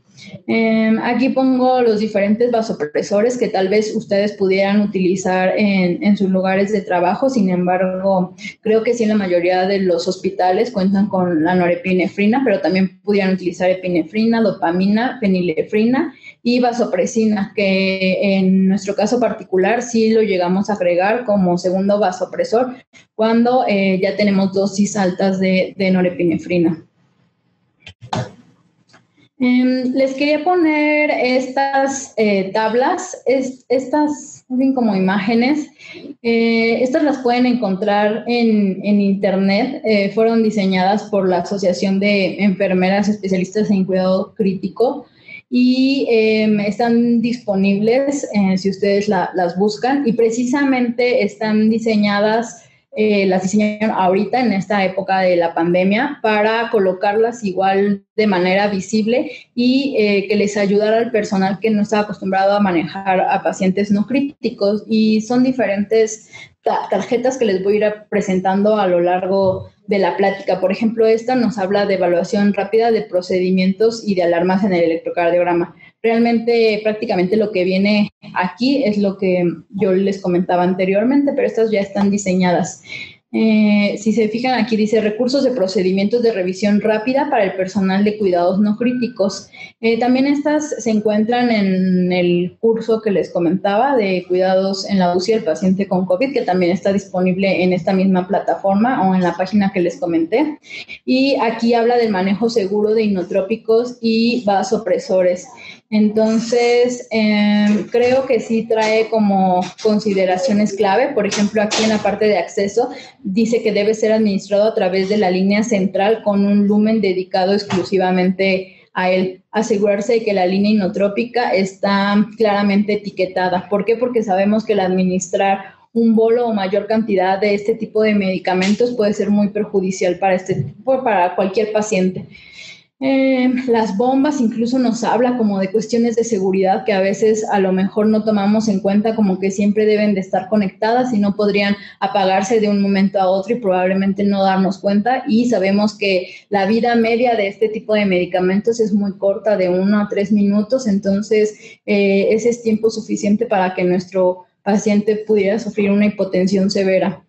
Aquí pongo los diferentes vasopresores que tal vez ustedes pudieran utilizar en sus lugares de trabajo. Sin embargo, creo que sí, en la mayoría de los hospitales cuentan con la norepinefrina, pero también pudieran utilizar epinefrina, dopamina, fenilefrina y vasopresina, que en nuestro caso particular sí lo llegamos a agregar como segundo vasopresor cuando ya tenemos dosis altas de norepinefrina. Les quería poner estas tablas, estas como imágenes. Estas las pueden encontrar en internet. Fueron diseñadas por la Asociación de Enfermeras Especialistas en Cuidado Crítico y están disponibles si ustedes las buscan, y precisamente están diseñadas. Las diseñaron ahorita en esta época de la pandemia para colocarlas igual de manera visible y que les ayudara al personal que no está acostumbrado a manejar a pacientes no críticos. Y son diferentes tarjetas que les voy a ir presentando a lo largo de la plática. Por ejemplo, esta nos habla de evaluación rápida de procedimientos y de alarmas en el electrocardiograma. Realmente prácticamente lo que viene aquí es lo que yo les comentaba anteriormente, pero estas ya están diseñadas. Si se fijan, aquí dice recursos de procedimientos de revisión rápida para el personal de cuidados no críticos. También estas se encuentran en el curso que les comentaba de cuidados en la UCI del paciente con COVID, que también está disponible en esta misma plataforma o en la página que les comenté. Y aquí habla del manejo seguro de inotrópicos y vasopresores. Entonces, creo que sí trae como consideraciones clave. Por ejemplo, aquí en la parte de acceso dice que debe ser administrado a través de la línea central con un lumen dedicado exclusivamente a él. Asegurarse de que la línea inotrópica está claramente etiquetada. ¿Por qué? Porque sabemos que el administrar un bolo o mayor cantidad de este tipo de medicamentos puede ser muy perjudicial para cualquier paciente. Las bombas incluso nos habla como de cuestiones de seguridad que a veces a lo mejor no tomamos en cuenta, como que siempre deben de estar conectadas y no podrían apagarse de un momento a otro y probablemente no darnos cuenta. Y sabemos que la vida media de este tipo de medicamentos es muy corta, de 1 a 3 minutos, entonces ese es tiempo suficiente para que nuestro paciente pudiera sufrir una hipotensión severa.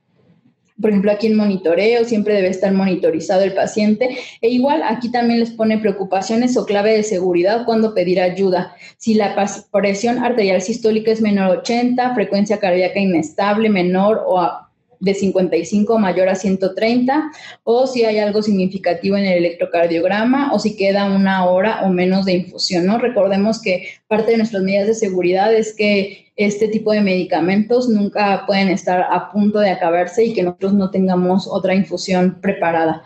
Por ejemplo, aquí en monitoreo siempre debe estar monitorizado el paciente. E igual aquí también les pone preocupaciones o clave de seguridad cuando pedir ayuda. Si la presión arterial sistólica es menor a 80, frecuencia cardíaca inestable menor o de 55 o mayor a 130, o si hay algo significativo en el electrocardiograma, o si queda 1 hora o menos de infusión, ¿no? Recordemos que parte de nuestras medidas de seguridad es que este tipo de medicamentos nunca pueden estar a punto de acabarse y que nosotros no tengamos otra infusión preparada.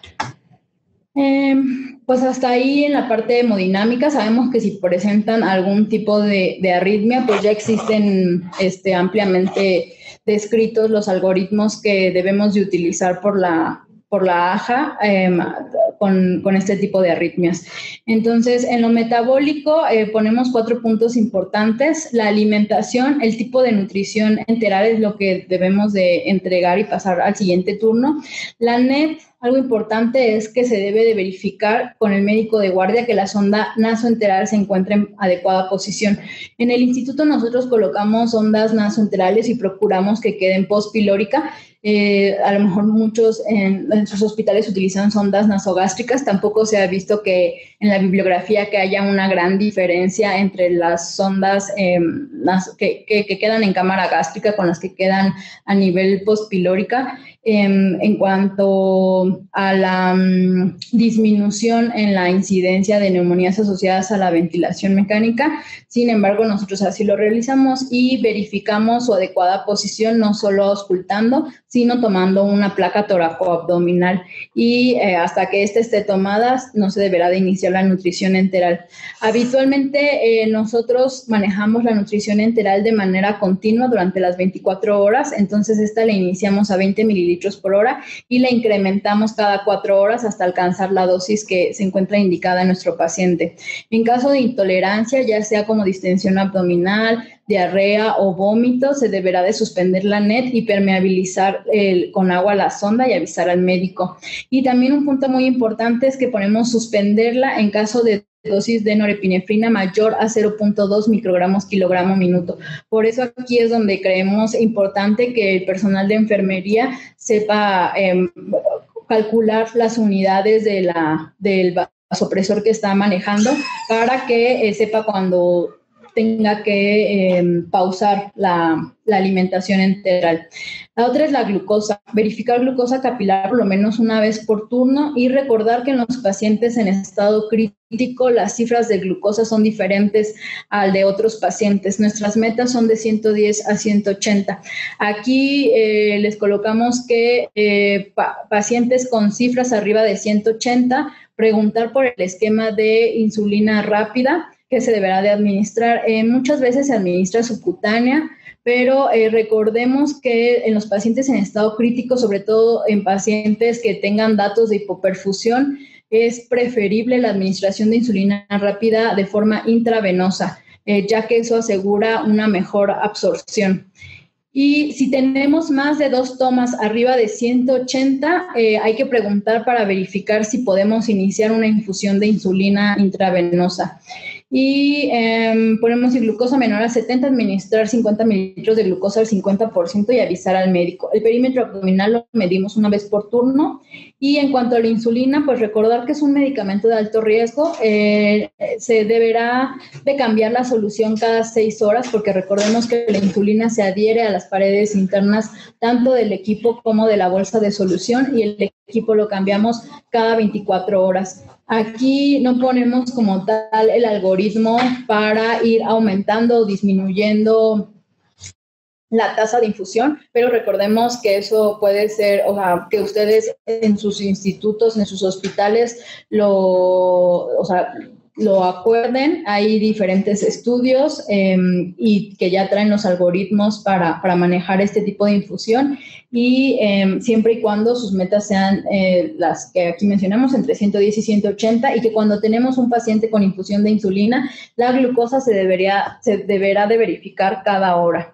Pues hasta ahí en la parte de hemodinámica. Sabemos que si presentan algún tipo de arritmia, pues ya existen ampliamente descritos los algoritmos que debemos de utilizar por la AJA con este tipo de arritmias. Entonces, en lo metabólico ponemos 4 puntos importantes. La alimentación, el tipo de nutrición enteral es lo que debemos de entregar y pasar al siguiente turno. La NET, algo importante es que se debe de verificar con el médico de guardia que la sonda nasoenteral se encuentre en adecuada posición. En el instituto nosotros colocamos sondas nasoenterales y procuramos que queden postpilórica. A lo mejor muchos en sus hospitales utilizan sondas nasogástricas. Tampoco se ha visto que en la bibliografía que haya una gran diferencia entre las sondas que quedan en cámara gástrica con las que quedan a nivel postpilórica. En cuanto a la disminución en la incidencia de neumonías asociadas a la ventilación mecánica, sin embargo, nosotros así lo realizamos y verificamos su adecuada posición, no solo auscultando, sino tomando una placa toracoabdominal. Y hasta que ésta esté tomada, no se deberá de iniciar la nutrición enteral. Habitualmente, nosotros manejamos la nutrición enteral de manera continua durante las 24 horas, entonces esta la iniciamos a 20 mililitros por hora y la incrementamos cada 4 horas hasta alcanzar la dosis que se encuentra indicada en nuestro paciente. En caso de intolerancia, ya sea como distensión abdominal, diarrea o vómito, se deberá de suspender la NET y permeabilizar con agua la sonda y avisar al médico. Y también un punto muy importante es que ponemos suspenderla en caso de dosis de norepinefrina mayor a 0.2 microgramos kilogramo minuto. Por eso aquí es donde creemos importante que el personal de enfermería sepa calcular las unidades del vasopresor que está manejando para que sepa cuando tenga que pausar la alimentación enteral. La otra es la glucosa. Verificar glucosa capilar por lo menos una vez por turno y recordar que en los pacientes en estado crítico las cifras de glucosa son diferentes al de otros pacientes. Nuestras metas son de 110 a 180. Aquí les colocamos que pacientes con cifras arriba de 180, preguntar por el esquema de insulina rápida que se deberá de administrar. Muchas veces se administra subcutánea, pero recordemos que en los pacientes en estado crítico, sobre todo en pacientes que tengan datos de hipoperfusión, es preferible la administración de insulina rápida de forma intravenosa, ya que eso asegura una mejor absorción. Y si tenemos más de 2 tomas arriba de 180, hay que preguntar para verificar si podemos iniciar una infusión de insulina intravenosa. Y ponemos si glucosa menor a 70, administrar 50 mililitros de glucosa al 50% y avisar al médico. El perímetro abdominal lo medimos una vez por turno. Y en cuanto a la insulina, pues recordar que es un medicamento de alto riesgo. Se deberá de cambiar la solución cada 6 horas porque recordemos que la insulina se adhiere a las paredes internas tanto del equipo como de la bolsa de solución y el equipo lo cambiamos cada 24 horas. Aquí no ponemos como tal el algoritmo para ir aumentando o disminuyendo la tasa de infusión, pero recordemos que eso puede ser, o sea, que ustedes en sus institutos, en sus hospitales lo acuerden. Hay diferentes estudios y que ya traen los algoritmos para manejar este tipo de infusión y siempre y cuando sus metas sean las que aquí mencionamos, entre 110 y 180, y que cuando tenemos un paciente con infusión de insulina, la glucosa se deberá de verificar cada hora.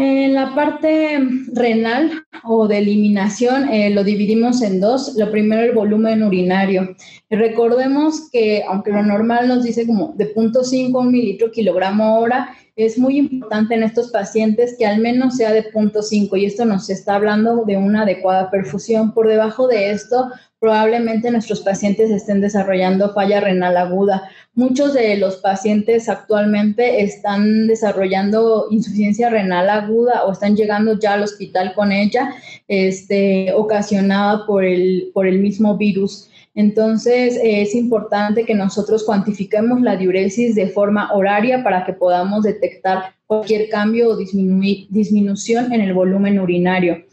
En la parte renal o de eliminación lo dividimos en 2. Lo primero, el volumen urinario. Recordemos que aunque lo normal nos dice como de 0.5 a 1 mililitro kilogramo hora, es muy importante en estos pacientes que al menos sea de 0.5 y esto nos está hablando de una adecuada perfusión. Por debajo de esto, probablemente nuestros pacientes estén desarrollando falla renal aguda. Muchos de los pacientes actualmente están desarrollando insuficiencia renal aguda o están llegando ya al hospital con ella, ocasionada por el mismo virus. Entonces, es importante que nosotros cuantifiquemos la diuresis de forma horaria para que podamos detectar cualquier cambio o disminución en el volumen urinario.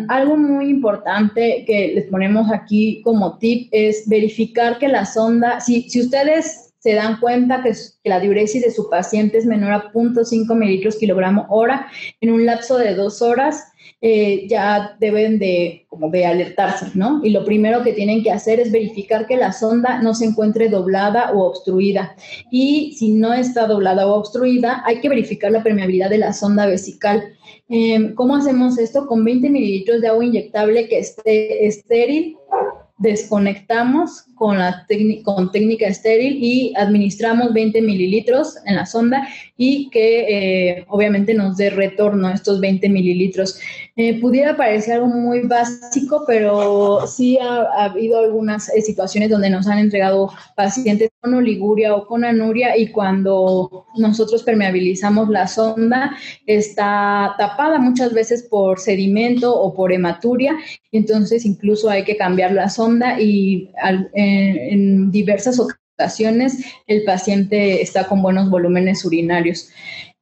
Algo muy importante que les ponemos aquí como tip es verificar que la sonda, si ustedes se dan cuenta que la diuresis de su paciente es menor a 0.5 mililitros kilogramo hora en un lapso de 2 horas, ya deben de alertarse, ¿no? Y lo primero que tienen que hacer es verificar que la sonda no se encuentre doblada o obstruida. Y si no está doblada o obstruida, hay que verificar la permeabilidad de la sonda vesical. ¿Cómo hacemos esto? Con 20 mililitros de agua inyectable que esté estéril, desconectamos con técnica estéril y administramos 20 mililitros en la sonda y que obviamente nos dé retorno a estos 20 mililitros. Pudiera parecer algo muy básico, pero sí ha habido algunas situaciones donde nos han entregado pacientes con oliguria o con anuria y cuando nosotros permeabilizamos la sonda está tapada muchas veces por sedimento o por hematuria, y entonces incluso hay que cambiar la sonda y en diversas ocasiones el paciente está con buenos volúmenes urinarios.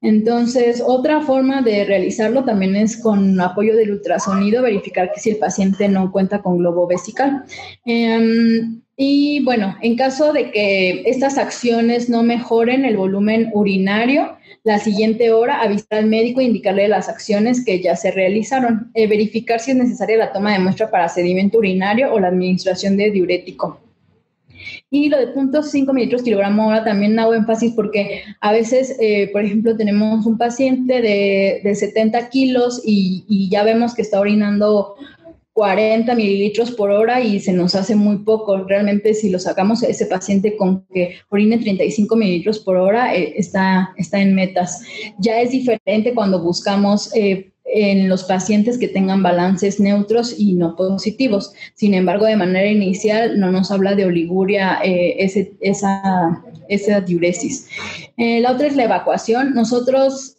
Entonces, otra forma de realizarlo también es con apoyo del ultrasonido, verificar que si el paciente no cuenta con globo vesical. Y bueno, en caso de que estas acciones no mejoren el volumen urinario, la siguiente hora avisar al médico e indicarle las acciones que ya se realizaron. Verificar si es necesaria la toma de muestra para sedimento urinario o la administración de diurético. Y lo de 0.5 mililitros kilogramo hora también hago énfasis porque a veces, por ejemplo, tenemos un paciente de 70 kilos y ya vemos que está orinando 40 mililitros por hora y se nos hace muy poco. Realmente si lo sacamos a ese paciente con que orine 35 mililitros por hora, está en metas. Ya es diferente cuando buscamos en los pacientes que tengan balances neutros y no positivos. Sin embargo, de manera inicial no nos habla de oliguria esa diuresis. La otra es la evacuación. Nosotros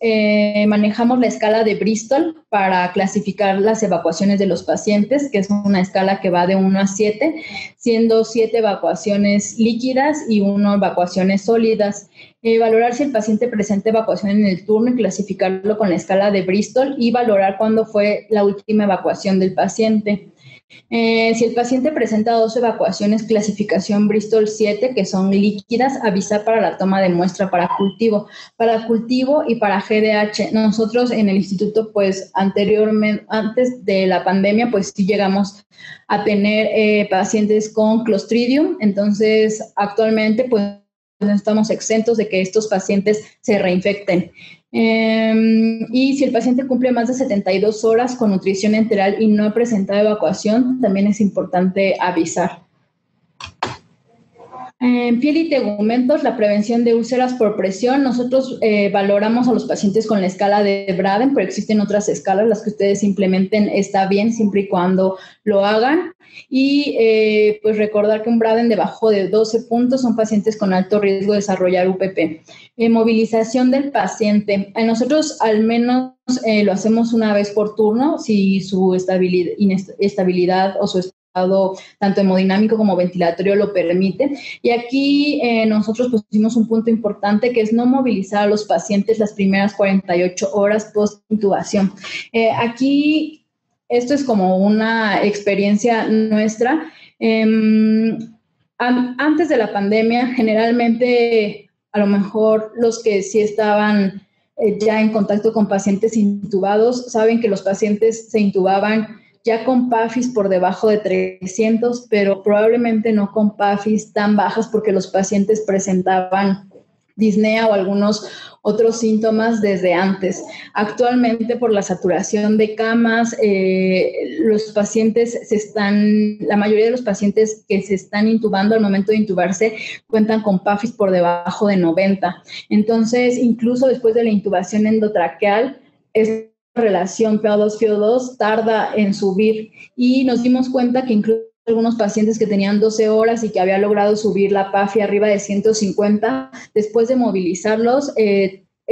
manejamos la escala de Bristol para clasificar las evacuaciones de los pacientes, que es una escala que va de 1 a 7, siendo 7 evacuaciones líquidas y 1 evacuaciones sólidas. Valorar si el paciente presenta evacuación en el turno y clasificarlo con la escala de Bristol y valorar cuándo fue la última evacuación del paciente. Si el paciente presenta 2 evacuaciones, clasificación Bristol 7, que son líquidas, avisar para la toma de muestra para cultivo. Para cultivo y para GDH, nosotros en el instituto, pues anteriormente, antes de la pandemia, pues sí llegamos a tener pacientes con Clostridium. Entonces, actualmente, pues estamos exentos de que estos pacientes se reinfecten. Y si el paciente cumple más de 72 horas con nutrición enteral y no ha presentado evacuación, también es importante avisar. En piel y tegumentos, la prevención de úlceras por presión. Nosotros valoramos a los pacientes con la escala de Braden, pero existen otras escalas, las que ustedes implementen está bien siempre y cuando lo hagan. Y pues recordar que un Braden debajo de 12 puntos son pacientes con alto riesgo de desarrollar UPP. Movilización del paciente. Nosotros al menos lo hacemos una vez por turno si su estabilidad o su estado tanto hemodinámico como ventilatorio lo permite. Y aquí nosotros pusimos un punto importante que es no movilizar a los pacientes las primeras 48 horas post-intubación. Aquí esto es como una experiencia nuestra. Antes de la pandemia, generalmente, a lo mejor los que sí estaban ya en contacto con pacientes intubados, saben que los pacientes se intubaban ya con PAFIs por debajo de 300, pero probablemente no con PAFIs tan bajas porque los pacientes presentaban disnea o algunos otros síntomas desde antes. Actualmente, por la saturación de camas, los pacientes la mayoría de los pacientes que se están intubando al momento de intubarse cuentan con PAFIs por debajo de 90. Entonces, incluso después de la intubación endotraqueal, esta relación PO2-FiO2 tarda en subir y nos dimos cuenta que incluso algunos pacientes que tenían 12 horas y que había logrado subir la PAFI arriba de 150, después de movilizarlos,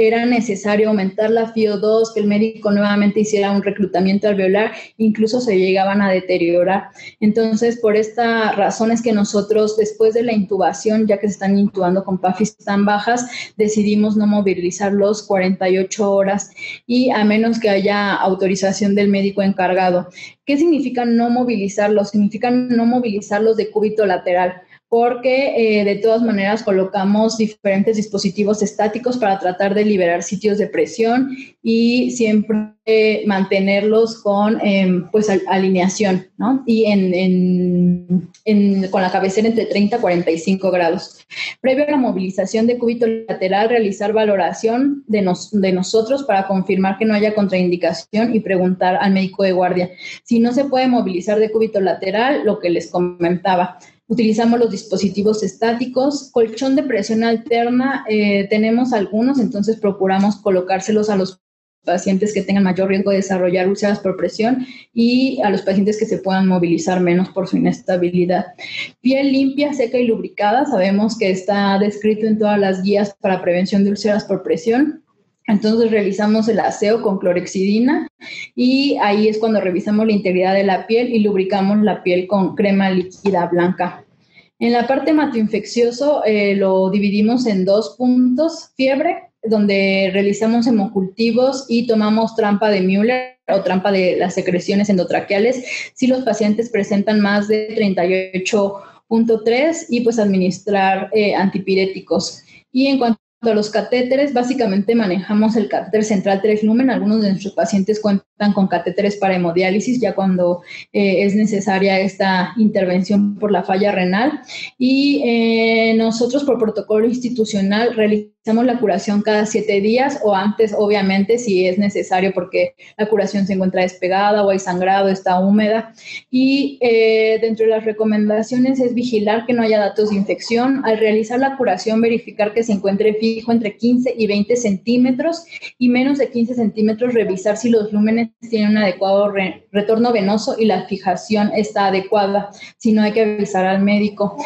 era necesario aumentar la FiO2, que el médico nuevamente hiciera un reclutamiento alveolar, incluso se llegaban a deteriorar. Entonces, por esta razón es que nosotros, después de la intubación, ya que se están intubando con PAFIs tan bajas, decidimos no movilizarlos 48 horas y a menos que haya autorización del médico encargado. ¿Qué significa no movilizarlos? Significa no movilizarlos de cúbito lateral, porque de todas maneras colocamos diferentes dispositivos estáticos para tratar de liberar sitios de presión y siempre mantenerlos con pues alineación, ¿no? Y con la cabecera entre 30 y 45 grados. Previo a la movilización de cúbito lateral, realizar valoración de nosotros para confirmar que no haya contraindicación y preguntar al médico de guardia. Si no se puede movilizar de cúbito lateral, lo que les comentaba, utilizamos los dispositivos estáticos. Colchón de presión alterna, tenemos algunos, entonces procuramos colocárselos a los pacientes que tengan mayor riesgo de desarrollar úlceras por presión y a los pacientes que se puedan movilizar menos por su inestabilidad. Piel limpia, seca y lubricada, sabemos que está descrito en todas las guías para prevención de úlceras por presión. Entonces realizamos el aseo con clorexidina y ahí es cuando revisamos la integridad de la piel y lubricamos la piel con crema líquida blanca. En la parte hematoinfeccioso lo dividimos en 2 puntos. Fiebre, donde realizamos hemocultivos y tomamos trampa de Müller o trampa de las secreciones endotraqueales si los pacientes presentan más de 38.3 y pues administrar antipiréticos. Y en cuanto a los catéteres, básicamente manejamos el catéter central 3 lumen. Algunos de nuestros pacientes cuentan cuentan con catéteres para hemodiálisis, ya cuando es necesaria esta intervención por la falla renal. Y nosotros, por protocolo institucional, realizamos la curación cada 7 días o antes, obviamente, si es necesario, porque la curación se encuentra despegada o hay sangrado, está húmeda. Y dentro de las recomendaciones es vigilar que no haya datos de infección. Al realizar la curación, verificar que se encuentre fijo entre 15 y 20 centímetros y menos de 15 centímetros, revisar si los lúmenes tienen un adecuado retorno venoso y la fijación está adecuada. Si no, hay que avisar al médico.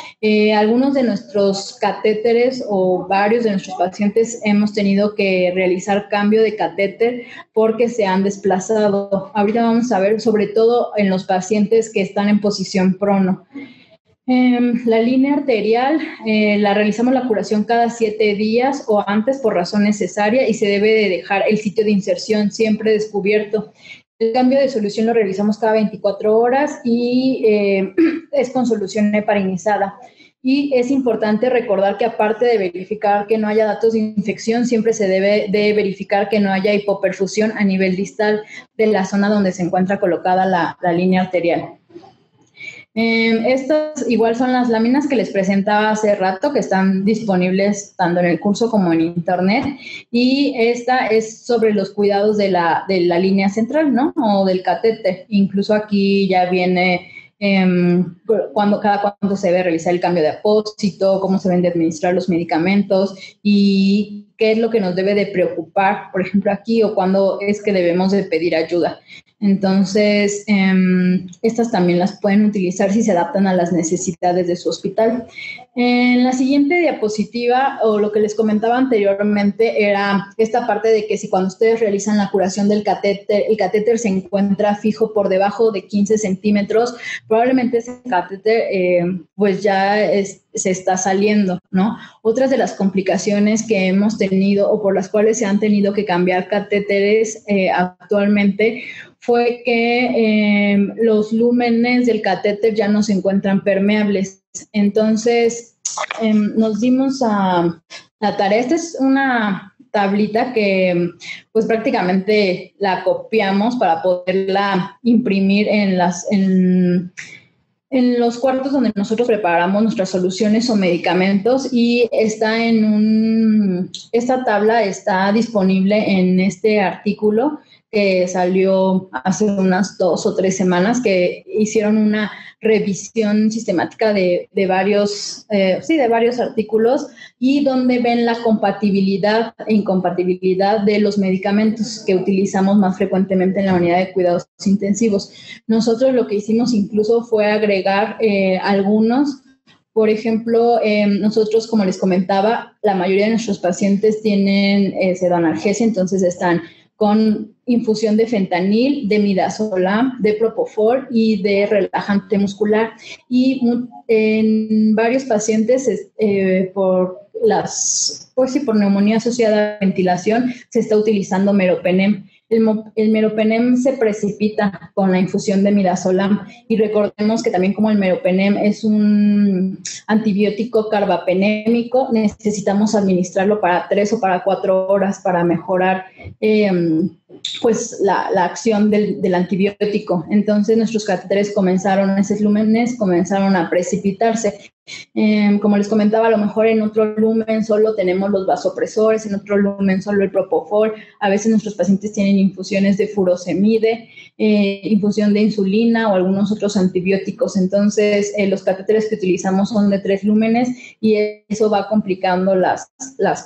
Algunos de nuestros catéteres o varios de nuestros pacientes hemos tenido que realizar cambio de catéter porque se han desplazado. Ahorita vamos a ver, sobre todo en los pacientes que están en posición prono. La línea arterial la realizamos la curación cada 7 días o antes por razón necesaria y se debe de dejar el sitio de inserción siempre descubierto. El cambio de solución lo realizamos cada 24 horas y es con solución heparinizada. Y es importante recordar que aparte de verificar que no haya datos de infección, siempre se debe de verificar que no haya hipoperfusión a nivel distal de la zona donde se encuentra colocada la línea arterial. Estas igual son las láminas que les presentaba hace rato, que están disponibles tanto en el curso como en internet, y esta es sobre los cuidados de la línea central, ¿no? O del catéter. Incluso aquí ya viene cada cuándo se debe realizar el cambio de apósito, cómo se deben de administrar los medicamentos y qué es lo que nos debe de preocupar, por ejemplo, aquí, o cuándo es que debemos de pedir ayuda. Entonces, estas también las pueden utilizar si se adaptan a las necesidades de su hospital. En la siguiente diapositiva, o lo que les comentaba anteriormente, era esta parte de que si cuando ustedes realizan la curación del catéter, el catéter se encuentra fijo por debajo de 15 centímetros, probablemente ese catéter pues ya se está saliendo, ¿no? Otras de las complicaciones que hemos tenido o por las cuales se han tenido que cambiar catéteres actualmente fue que los lúmenes del catéter ya no se encuentran permeables. Entonces, nos dimos a la tarea. Esta es una tablita que pues prácticamente la copiamos para poderla imprimir en los cuartos donde nosotros preparamos nuestras soluciones o medicamentos, y esta tabla está disponible en este artículo que salió hace unas 2 o 3 semanas, que hicieron una revisión sistemática de varios artículos, y donde ven la compatibilidad e incompatibilidad de los medicamentos que utilizamos más frecuentemente en la unidad de cuidados intensivos. Nosotros lo que hicimos incluso fue agregar algunos. Por ejemplo, nosotros, como les comentaba, la mayoría de nuestros pacientes tienen pseudoanalgesia, entonces están con infusión de fentanil, de midazolam, de propofol y de relajante muscular. Y en varios pacientes por neumonía asociada a ventilación se está utilizando meropenem. El meropenem se precipita con la infusión de midazolam, y recordemos que también como el meropenem es un antibiótico carbapenémico, necesitamos administrarlo para 3 o para 4 horas para mejorar pues la acción del antibiótico. Entonces nuestros catéteres esos lúmenes comenzaron a precipitarse. Como les comentaba, a lo mejor en otro lumen solo tenemos los vasopresores, en otro lumen solo el propofol. A veces nuestros pacientes tienen infusiones de furosemide, infusión de insulina o algunos otros antibióticos. Entonces, los catéteres que utilizamos son de 3 lúmenes, y eso va complicando las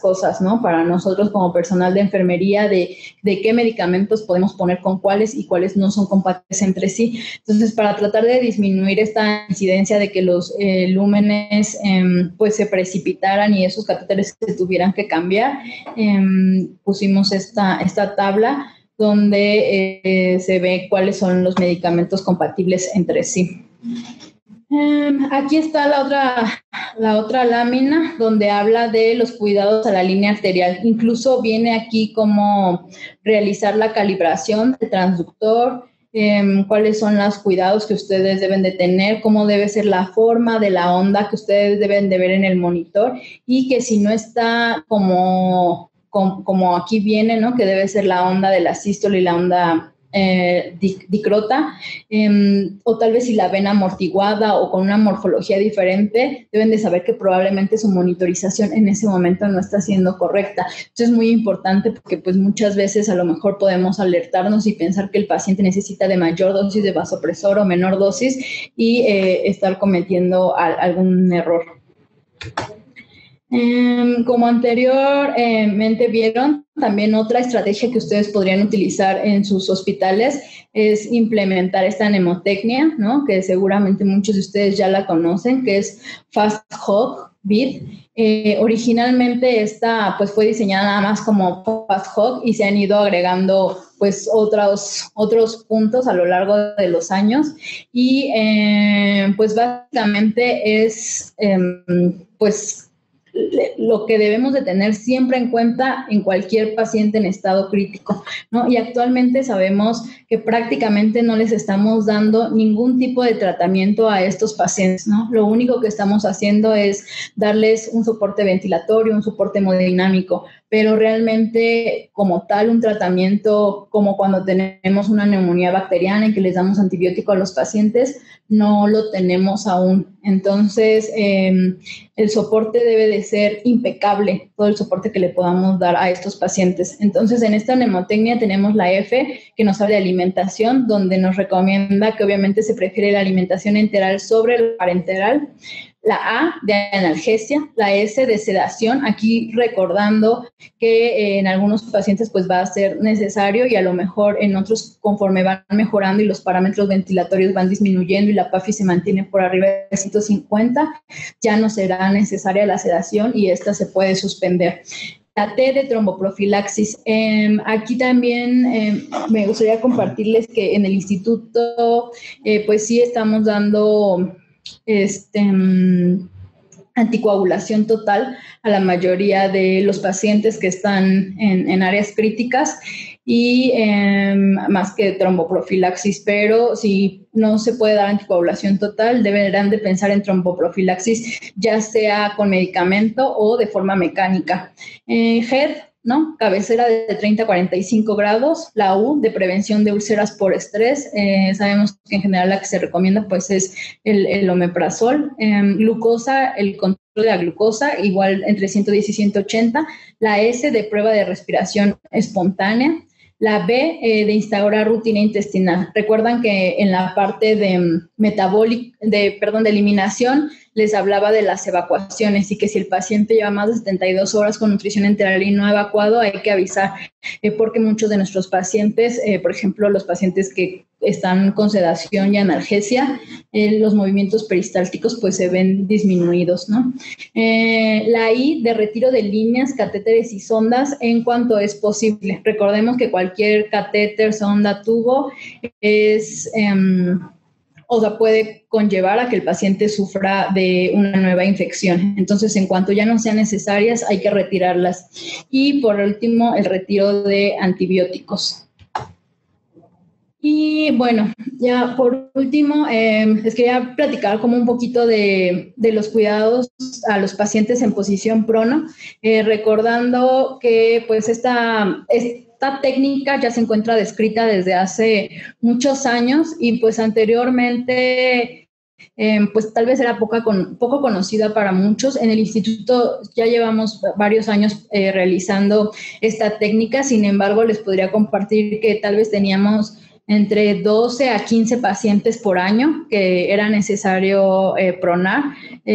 cosas, ¿no? Para nosotros como personal de enfermería, de qué medicamentos podemos poner con cuáles y cuáles no son compatibles entre sí. Entonces, para tratar de disminuir esta incidencia de que los lúmenes pues se precipitaran y esos catéteres se tuvieran que cambiar, pusimos esta tabla donde se ve cuáles son los medicamentos compatibles entre sí. Aquí está la otra lámina donde habla de los cuidados a la línea arterial. Incluso viene aquí cómo realizar la calibración del transductor, cuáles son los cuidados que ustedes deben de tener, cómo debe ser la forma de la onda que ustedes deben de ver en el monitor, y que si no está como aquí viene, ¿no? Que debe ser la onda de la sístole y la onda dicrota, o tal vez si la ven amortiguada o con una morfología diferente, deben de saber que probablemente su monitorización en ese momento no está siendo correcta. Esto es muy importante porque pues muchas veces a lo mejor podemos alertarnos y pensar que el paciente necesita de mayor dosis de vasopresor o menor dosis y estar cometiendo algún error. Como anteriormente vieron, también otra estrategia que ustedes podrían utilizar en sus hospitales es implementar esta mnemotecnia, ¿no? Que seguramente muchos de ustedes ya la conocen, que es FastHog BID. Originalmente esta pues fue diseñada nada más como FastHog y se han ido agregando pues otros puntos a lo largo de los años y pues básicamente es pues lo que debemos de tener siempre en cuenta en cualquier paciente en estado crítico, ¿no? Y actualmente sabemos que prácticamente no les estamos dando ningún tipo de tratamiento a estos pacientes, ¿no? Lo único que estamos haciendo es darles un soporte ventilatorio, un soporte hemodinámico, pero realmente como tal un tratamiento como cuando tenemos una neumonía bacteriana en que les damos antibiótico a los pacientes, no lo tenemos aún. Entonces, el soporte debe de ser impecable, todo el soporte que le podamos dar a estos pacientes. Entonces, en esta mnemotecnia tenemos la F, que nos habla de alimentación, donde nos recomienda que obviamente se prefiere la alimentación enteral sobre la parenteral. La A de analgesia, la S de sedación, aquí recordando que en algunos pacientes pues va a ser necesario y a lo mejor en otros conforme van mejorando y los parámetros ventilatorios van disminuyendo y la PAFI se mantiene por arriba de 150, ya no será necesaria la sedación y esta se puede suspender. La T de tromboprofilaxis. Aquí también me gustaría compartirles que en el instituto pues sí estamos dando anticoagulación total a la mayoría de los pacientes que están en áreas críticas y más que tromboprofilaxis, pero si no se puede dar anticoagulación total, deberán de pensar en tromboprofilaxis, ya sea con medicamento o de forma mecánica. HED, ¿no? Cabecera de 30 a 45 grados, la U de prevención de úlceras por estrés, sabemos que en general la que se recomienda pues es el omeprazol, glucosa, el control de la glucosa, igual entre 110 y 180, la S de prueba de respiración espontánea, la B de instaurar rutina intestinal. Recuerdan que en la parte de de eliminación les hablaba de las evacuaciones y que si el paciente lleva más de 72 horas con nutrición enteral y no ha evacuado, hay que avisar, porque muchos de nuestros pacientes, por ejemplo, los pacientes que están con sedación y analgesia, los movimientos peristálticos pues se ven disminuidos, ¿no? La I de retiro de líneas, catéteres y sondas en cuanto es posible. Recordemos que cualquier catéter, sonda, tubo es puede conllevar a que el paciente sufra de una nueva infección. Entonces, en cuanto ya no sean necesarias, hay que retirarlas. Y por último, el retiro de antibióticos. Y bueno, ya por último, les quería platicar como un poquito de los cuidados a los pacientes en posición prono, recordando que pues esta técnica ya se encuentra descrita desde hace muchos años y pues anteriormente pues tal vez era poco conocida para muchos. En el instituto ya llevamos varios años realizando esta técnica, sin embargo les podría compartir que tal vez teníamos entre 12 a 15 pacientes por año que era necesario pronar.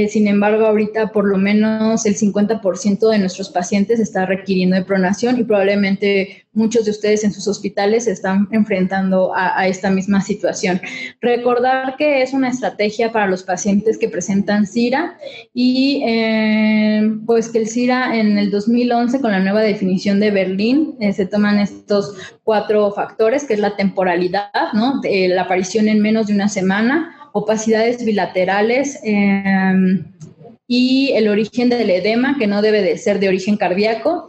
Sin embargo, ahorita por lo menos el 50% de nuestros pacientes está requiriendo de pronación y probablemente muchos de ustedes en sus hospitales se están enfrentando a esta misma situación. Recordar que es una estrategia para los pacientes que presentan SIRA y pues que el SIRA en el 2011 con la nueva definición de Berlín se toman estos 4 factores, que es la temporalidad, ¿no? La aparición en menos de una semana, opacidades bilaterales y el origen del edema, que no debe de ser de origen cardíaco,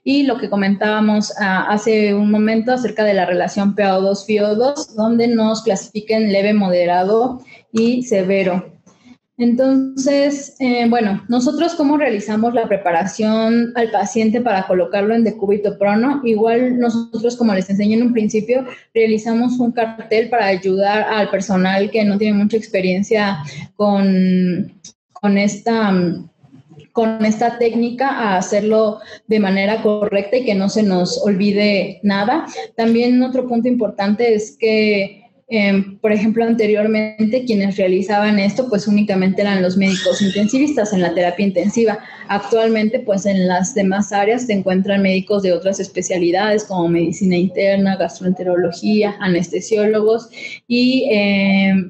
y lo que comentábamos hace un momento acerca de la relación PaO2-FiO2, donde nos clasifiquen leve, moderado y severo. Entonces, bueno, nosotros cómo realizamos la preparación al paciente para colocarlo en decúbito prono. Igual nosotros, como les enseñé en un principio, realizamos un cartel para ayudar al personal que no tiene mucha experiencia con esta técnica a hacerlo de manera correcta y que no se nos olvide nada. También otro punto importante es que por ejemplo, anteriormente quienes realizaban esto pues únicamente eran los médicos intensivistas en la terapia intensiva. Actualmente pues en las demás áreas se encuentran médicos de otras especialidades como medicina interna, gastroenterología, anestesiólogos y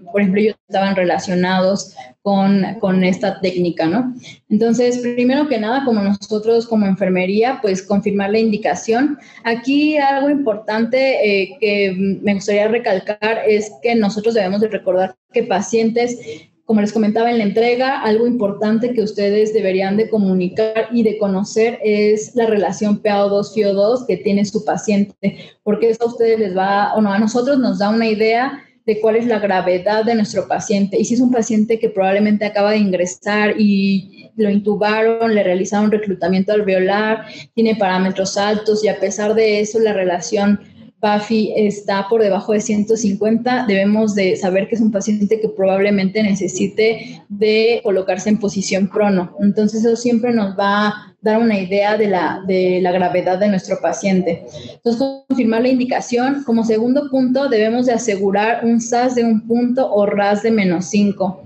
por ejemplo ellos estaban relacionados con esta técnica, ¿no? Entonces, primero que nada, como nosotros como enfermería, pues confirmar la indicación. Aquí algo importante que me gustaría recalcar es que nosotros debemos de recordar que pacientes, como les comentaba en la entrega, algo importante que ustedes deberían de comunicar y de conocer es la relación PaO2-FiO2 que tiene su paciente, porque eso a ustedes les va, o no, a nosotros nos da una idea de cuál es la gravedad de nuestro paciente. Y si es un paciente que probablemente acaba de ingresar y lo intubaron, le realizaron reclutamiento alveolar, tiene parámetros altos y a pesar de eso la relación PAFI está por debajo de 150, debemos de saber que es un paciente que probablemente necesite de colocarse en posición prono. Entonces eso siempre nos va a dar una idea de la gravedad de nuestro paciente. Entonces, confirmar la indicación. Como segundo punto, debemos de asegurar un SAS de 1 punto o RAS de -5.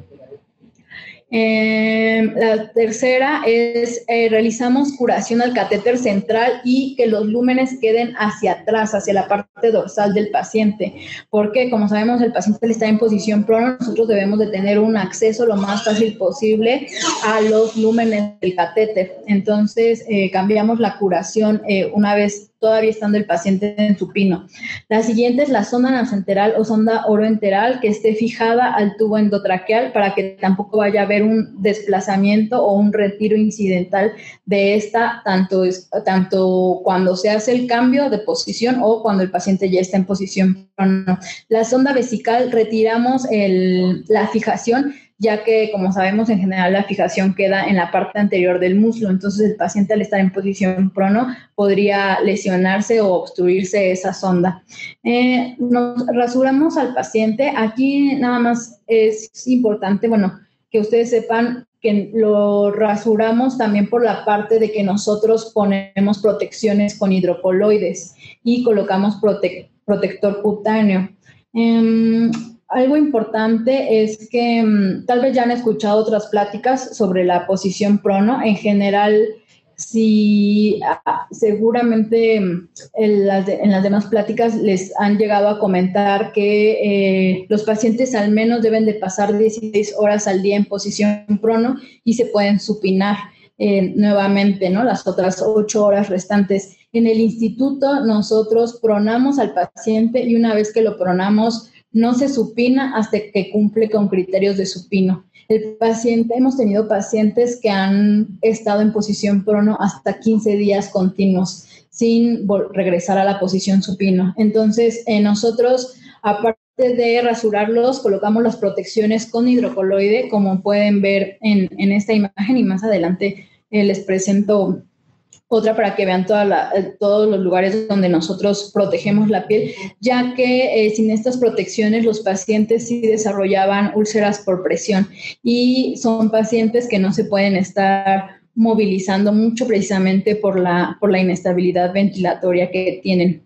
La tercera es realizamos curación al catéter central y que los lúmenes queden hacia atrás, hacia la parte dorsal del paciente, porque como sabemos el paciente está en posición prono, nosotros debemos de tener un acceso lo más fácil posible a los lúmenes del catéter. Entonces cambiamos la curación una vez todavía estando el paciente en supino. La siguiente es la sonda nasoenteral o sonda oroenteral que esté fijada al tubo endotraqueal para que tampoco vaya a haber un desplazamiento o un retiro incidental de esta, tanto cuando se hace el cambio de posición o cuando el paciente ya está en posición prono. La sonda vesical retiramos la fijación, ya que, como sabemos, en general la fijación queda en la parte anterior del muslo, entonces el paciente al estar en posición prono podría lesionarse o obstruirse esa sonda. Nos rasuramos al paciente. Aquí nada más es importante, bueno, que ustedes sepan que lo rasuramos también por la parte de que nosotros ponemos protecciones con hidrocoloides y colocamos protector cutáneo. Algo importante es que tal vez ya han escuchado otras pláticas sobre la posición prono. En general, sí, seguramente en las demás pláticas les han llegado a comentar que los pacientes al menos deben de pasar 16 horas al día en posición prono y se pueden supinar nuevamente, ¿no? Las otras 8 horas restantes. En el instituto nosotros pronamos al paciente y una vez que lo pronamos, no se supina hasta que cumple con criterios de supino. Hemos tenido pacientes que han estado en posición prono hasta 15 días continuos sin regresar a la posición supino. Entonces, nosotros, aparte de rasurarlos, colocamos las protecciones con hidrocoloide, como pueden ver en esta imagen, y más adelante les presento otra para que vean todos los lugares donde nosotros protegemos la piel, ya que sin estas protecciones los pacientes sí desarrollaban úlceras por presión y son pacientes que no se pueden estar movilizando mucho precisamente por la inestabilidad ventilatoria que tienen.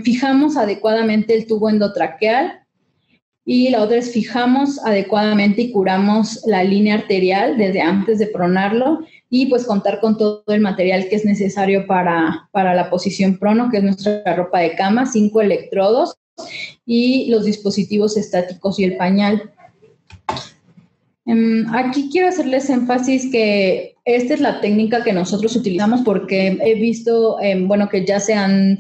Fijamos adecuadamente el tubo endotraqueal. Y la otra es fijamos adecuadamente y curamos la línea arterial desde antes de pronarlo y pues contar con todo el material que es necesario para la posición prono, que es nuestra ropa de cama, 5 electrodos y los dispositivos estáticos y el pañal. Aquí quiero hacerles énfasis que esta es la técnica que nosotros utilizamos porque he visto, que ya se han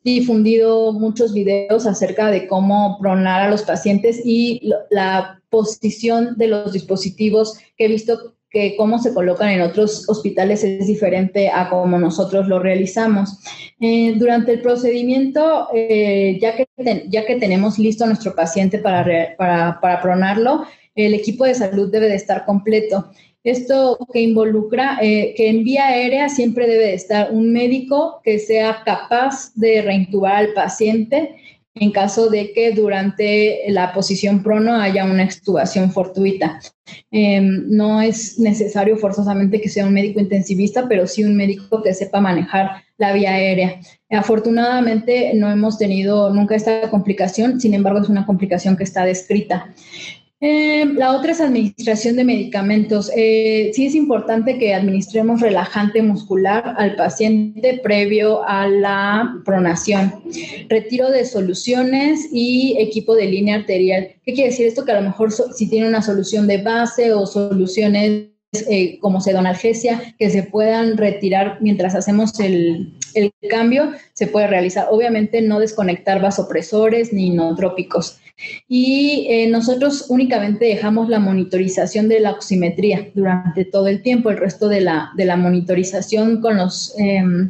difundido muchos videos acerca de cómo pronar a los pacientes y la posición de los dispositivos que he visto que cómo se colocan en otros hospitales es diferente a cómo nosotros lo realizamos. Durante el procedimiento, ya que tenemos listo a nuestro paciente para pronarlo, el equipo de salud debe de estar completo. Esto que involucra que en vía aérea siempre debe de estar un médico que sea capaz de reintubar al paciente en caso de que durante la posición prono haya una extubación fortuita. No es necesario forzosamente que sea un médico intensivista, pero sí un médico que sepa manejar la vía aérea. Afortunadamente no hemos tenido nunca esta complicación, sin embargo es una complicación que está descrita. La otra es administración de medicamentos. Sí es importante que administremos relajante muscular al paciente previo a la pronación. Retiro de soluciones y equipo de línea arterial. ¿Qué quiere decir esto? Que a lo mejor si tiene una solución de base o soluciones como sedonalgesia que se puedan retirar mientras hacemos el cambio, se puede realizar. Obviamente no desconectar vasopresores ni inotrópicos. Y nosotros únicamente dejamos la monitorización de la oximetría durante todo el tiempo. El resto de la monitorización con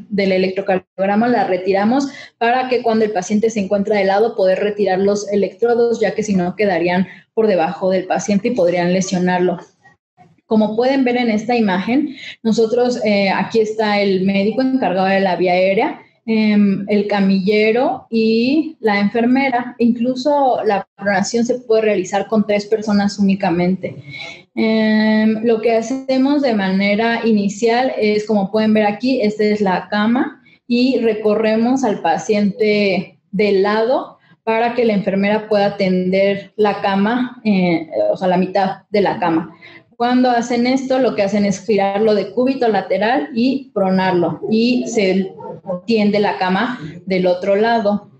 del electrocardiograma la retiramos para que cuando el paciente se encuentra de lado poder retirar los electrodos, ya que si no quedarían por debajo del paciente y podrían lesionarlo. Como pueden ver en esta imagen, nosotros, aquí está el médico encargado de la vía aérea, el camillero y la enfermera. Incluso la pronación se puede realizar con 3 personas únicamente. Lo que hacemos de manera inicial es, como pueden ver aquí, esta es la cama y recorremos al paciente de lado para que la enfermera pueda tender la cama, o sea, la mitad de la cama. Cuando hacen esto, lo que hacen es girarlo de cúbito lateral y pronarlo, y se tiende la cama del otro lado.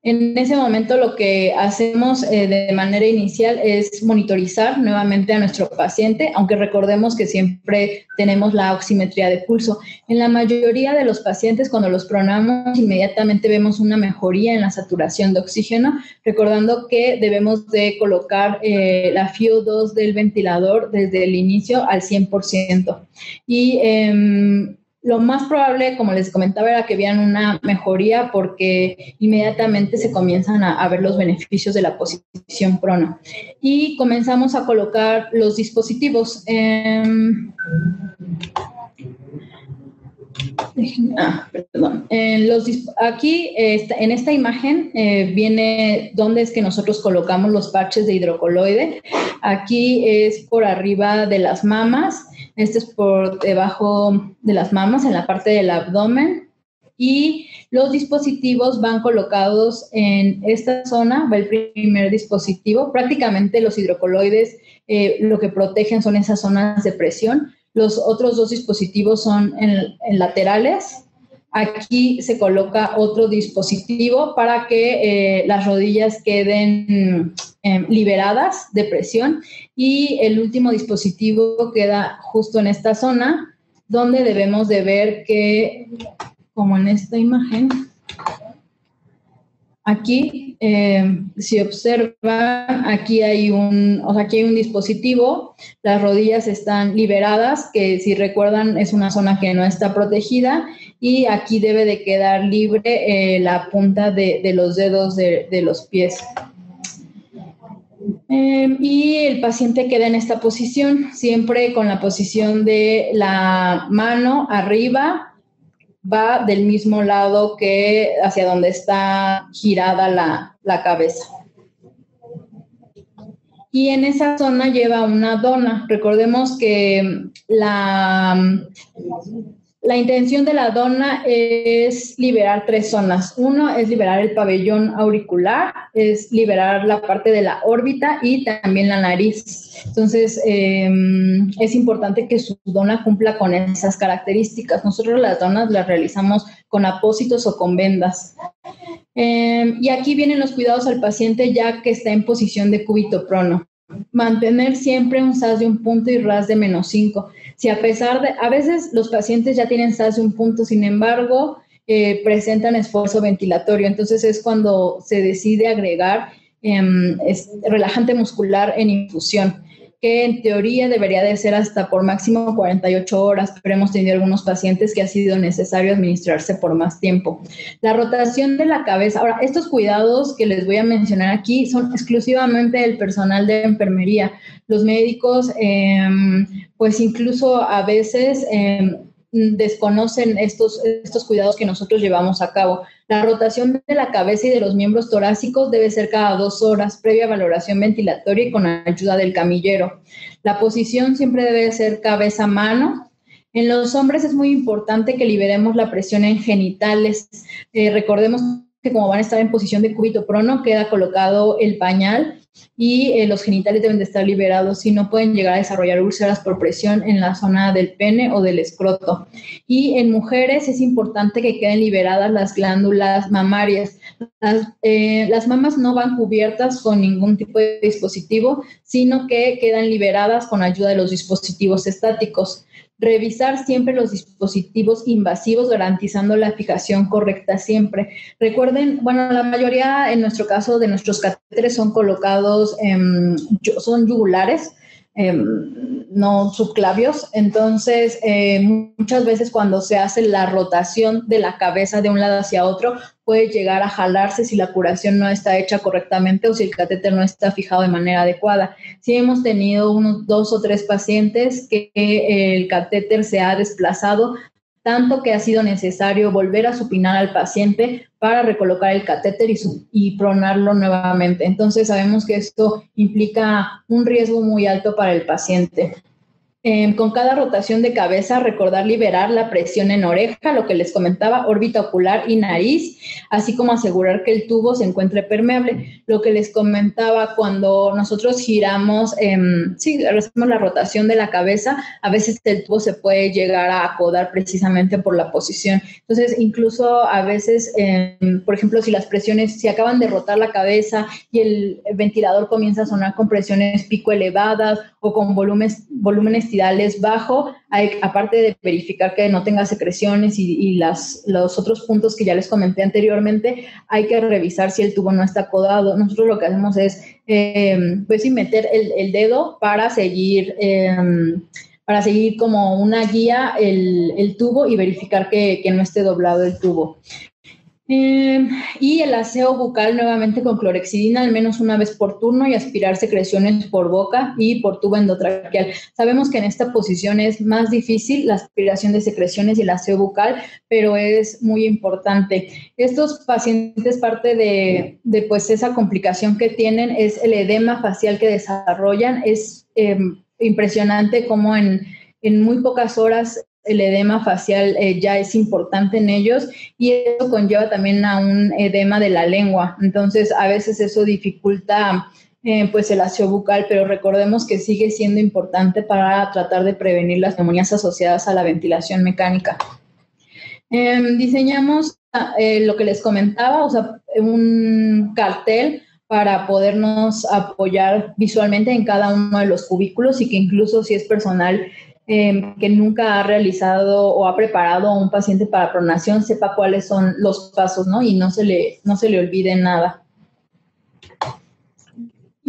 En ese momento lo que hacemos de manera inicial es monitorizar nuevamente a nuestro paciente, aunque recordemos que siempre tenemos la oximetría de pulso. En la mayoría de los pacientes, cuando los pronamos, inmediatamente vemos una mejoría en la saturación de oxígeno, recordando que debemos de colocar la FiO2 del ventilador desde el inicio al 100%. Y lo más probable, como les comentaba, era que vean una mejoría porque inmediatamente se comienzan a ver los beneficios de la posición prono. Y comenzamos a colocar los dispositivos. Aquí, en esta imagen, viene dónde es que nosotros colocamos los parches de hidrocoloide. Aquí es por arriba de las mamas. Este es por debajo de las mamas, en la parte del abdomen. Y los dispositivos van colocados en esta zona, va el primer dispositivo. Prácticamente los hidrocoloides lo que protegen son esas zonas de presión. Los otros 2 dispositivos son en laterales. Aquí se coloca otro dispositivo para que las rodillas queden liberadas de presión, y el último dispositivo queda justo en esta zona, donde debemos de ver que, como en esta imagen, aquí, si observan, aquí hay un dispositivo, las rodillas están liberadas, que si recuerdan es una zona que no está protegida, y aquí debe de quedar libre la punta de los dedos de los pies. Y el paciente queda en esta posición, siempre con la posición de la mano arriba, va del mismo lado que hacia donde está girada la cabeza. Y en esa zona lleva una dona. Recordemos que la intención de la dona es liberar 3 zonas. Uno es liberar el pabellón auricular, es liberar la parte de la órbita y también la nariz. Entonces, es importante que su dona cumpla con esas características. Nosotros las donas las realizamos con apósitos o con vendas. Y aquí vienen los cuidados al paciente ya que está en posición de cúbito prono. Mantener siempre un SAS de 1 punto y RAS de -5. Si a veces los pacientes ya tienen SAS de 1 punto, sin embargo, presentan esfuerzo ventilatorio, entonces es cuando se decide agregar relajante muscular en infusión. que en teoría debería de ser hasta por máximo 48 horas, pero hemos tenido algunos pacientes que ha sido necesario administrarse por más tiempo. La rotación de la cabeza. Ahora, estos cuidados que les voy a mencionar aquí son exclusivamente del personal de enfermería. Los médicos, pues incluso a veces desconocen estos cuidados que nosotros llevamos a cabo. La rotación de la cabeza y de los miembros torácicos debe ser cada 2 horas, previa valoración ventilatoria y con ayuda del camillero. La posición siempre debe ser cabeza-mano. En los hombres es muy importante que liberemos la presión en genitales. Recordemos que como van a estar en posición de cúbito prono, queda colocado el pañal y los genitales deben de estar liberados, si no pueden llegar a desarrollar úlceras por presión en la zona del pene o del escroto. Y en mujeres es importante que queden liberadas las glándulas mamarias. Las mamas no van cubiertas con ningún tipo de dispositivo, sino que quedan liberadas con ayuda de los dispositivos estáticos. Revisar siempre los dispositivos invasivos, garantizando la fijación correcta siempre. Recuerden, bueno, la mayoría, en nuestro caso, de nuestros catéteres son colocados, son yugulares, no subclavios. Entonces, muchas veces cuando se hace la rotación de la cabeza de un lado hacia otro, puede llegar a jalarse si la curación no está hecha correctamente o si el catéter no está fijado de manera adecuada. Sí hemos tenido unos 2 o 3 pacientes que el catéter se ha desplazado, tanto que ha sido necesario volver a supinar al paciente para recolocar el catéter y pronarlo nuevamente. Entonces sabemos que esto implica un riesgo muy alto para el paciente. Con cada rotación de cabeza, recordar liberar la presión en oreja, lo que les comentaba, órbita ocular y nariz, así como asegurar que el tubo se encuentre permeable. Lo que les comentaba, cuando nosotros giramos, hacemos la rotación de la cabeza, a veces el tubo se puede llegar a acodar precisamente por la posición. Entonces, incluso a veces, por ejemplo, si acaban de rotar la cabeza y el ventilador comienza a sonar con presiones pico elevadas o con volúmenes tidales bajo, aparte de verificar que no tenga secreciones y los otros puntos que ya les comenté anteriormente, hay que revisar si el tubo no está acodado. Nosotros lo que hacemos es meter el dedo para seguir como una guía el tubo y verificar que no esté doblado el tubo. Y el aseo bucal nuevamente con clorexidina al menos una vez por turno y aspirar secreciones por boca y por tubo endotraqueal. Sabemos que en esta posición es más difícil la aspiración de secreciones y el aseo bucal, pero es muy importante. Estos pacientes, parte de pues esa complicación que tienen es el edema facial que desarrollan. Es impresionante cómo en muy pocas horas el edema facial ya es importante en ellos, y eso conlleva también a un edema de la lengua. Entonces, a veces eso dificulta pues el aseo bucal, pero recordemos que sigue siendo importante para tratar de prevenir las neumonías asociadas a la ventilación mecánica. Diseñamos lo que les comentaba, o sea, un cartel para podernos apoyar visualmente en cada uno de los cubículos, y que incluso si es personal que nunca ha realizado o ha preparado a un paciente para pronación, sepa cuáles son los pasos, ¿no? Y no se le olvide nada.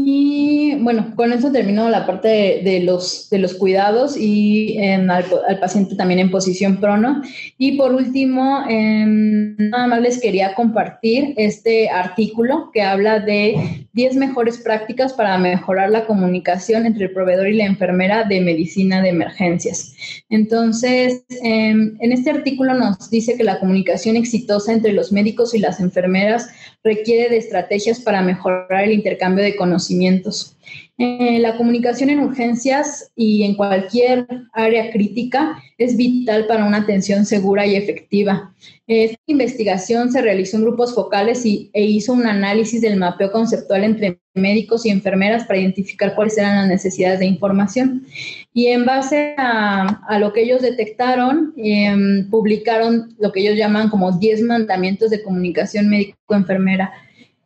Y bueno, con eso termino la parte de los cuidados y al paciente también en posición prono. Y por último, nada más les quería compartir este artículo que habla de 10 mejores prácticas para mejorar la comunicación entre el proveedor y la enfermera de medicina de emergencias. Entonces, en este artículo nos dice que la comunicación exitosa entre los médicos y las enfermeras requiere de estrategias para mejorar el intercambio de conocimientos. La comunicación en urgencias y en cualquier área crítica es vital para una atención segura y efectiva. Esta investigación se realizó en grupos focales e hizo un análisis del mapeo conceptual entre médicos y enfermeras para identificar cuáles eran las necesidades de información. Y en base a lo que ellos detectaron, publicaron lo que ellos llaman como 10 mandamientos de comunicación médico-enfermera.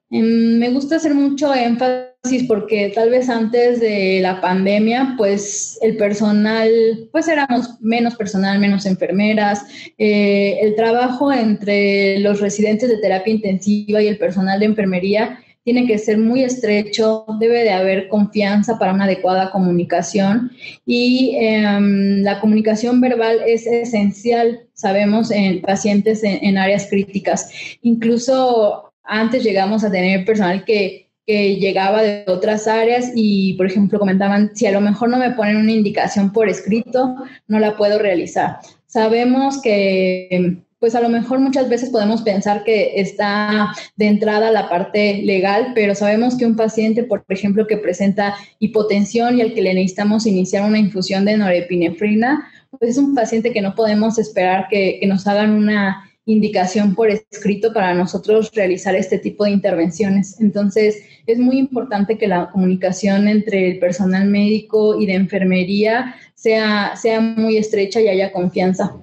Me gusta hacer mucho énfasis porque tal vez antes de la pandemia, pues el personal, pues éramos menos personal, menos enfermeras. El trabajo entre los residentes de terapia intensiva y el personal de enfermería tiene que ser muy estrecho, debe de haber confianza para una adecuada comunicación y la comunicación verbal es esencial, sabemos, en pacientes en áreas críticas. Incluso antes llegamos a tener personal que llegaba de otras áreas y, por ejemplo, comentaban, si a lo mejor no me ponen una indicación por escrito, no la puedo realizar. Sabemos que, pues a lo mejor muchas veces podemos pensar que está de entrada la parte legal, pero sabemos que un paciente, por ejemplo, que presenta hipotensión y al que le necesitamos iniciar una infusión de norepinefrina, pues es un paciente que no podemos esperar que nos hagan una indicación por escrito para nosotros realizar este tipo de intervenciones. Entonces, es muy importante que la comunicación entre el personal médico y de enfermería sea muy estrecha y haya confianza.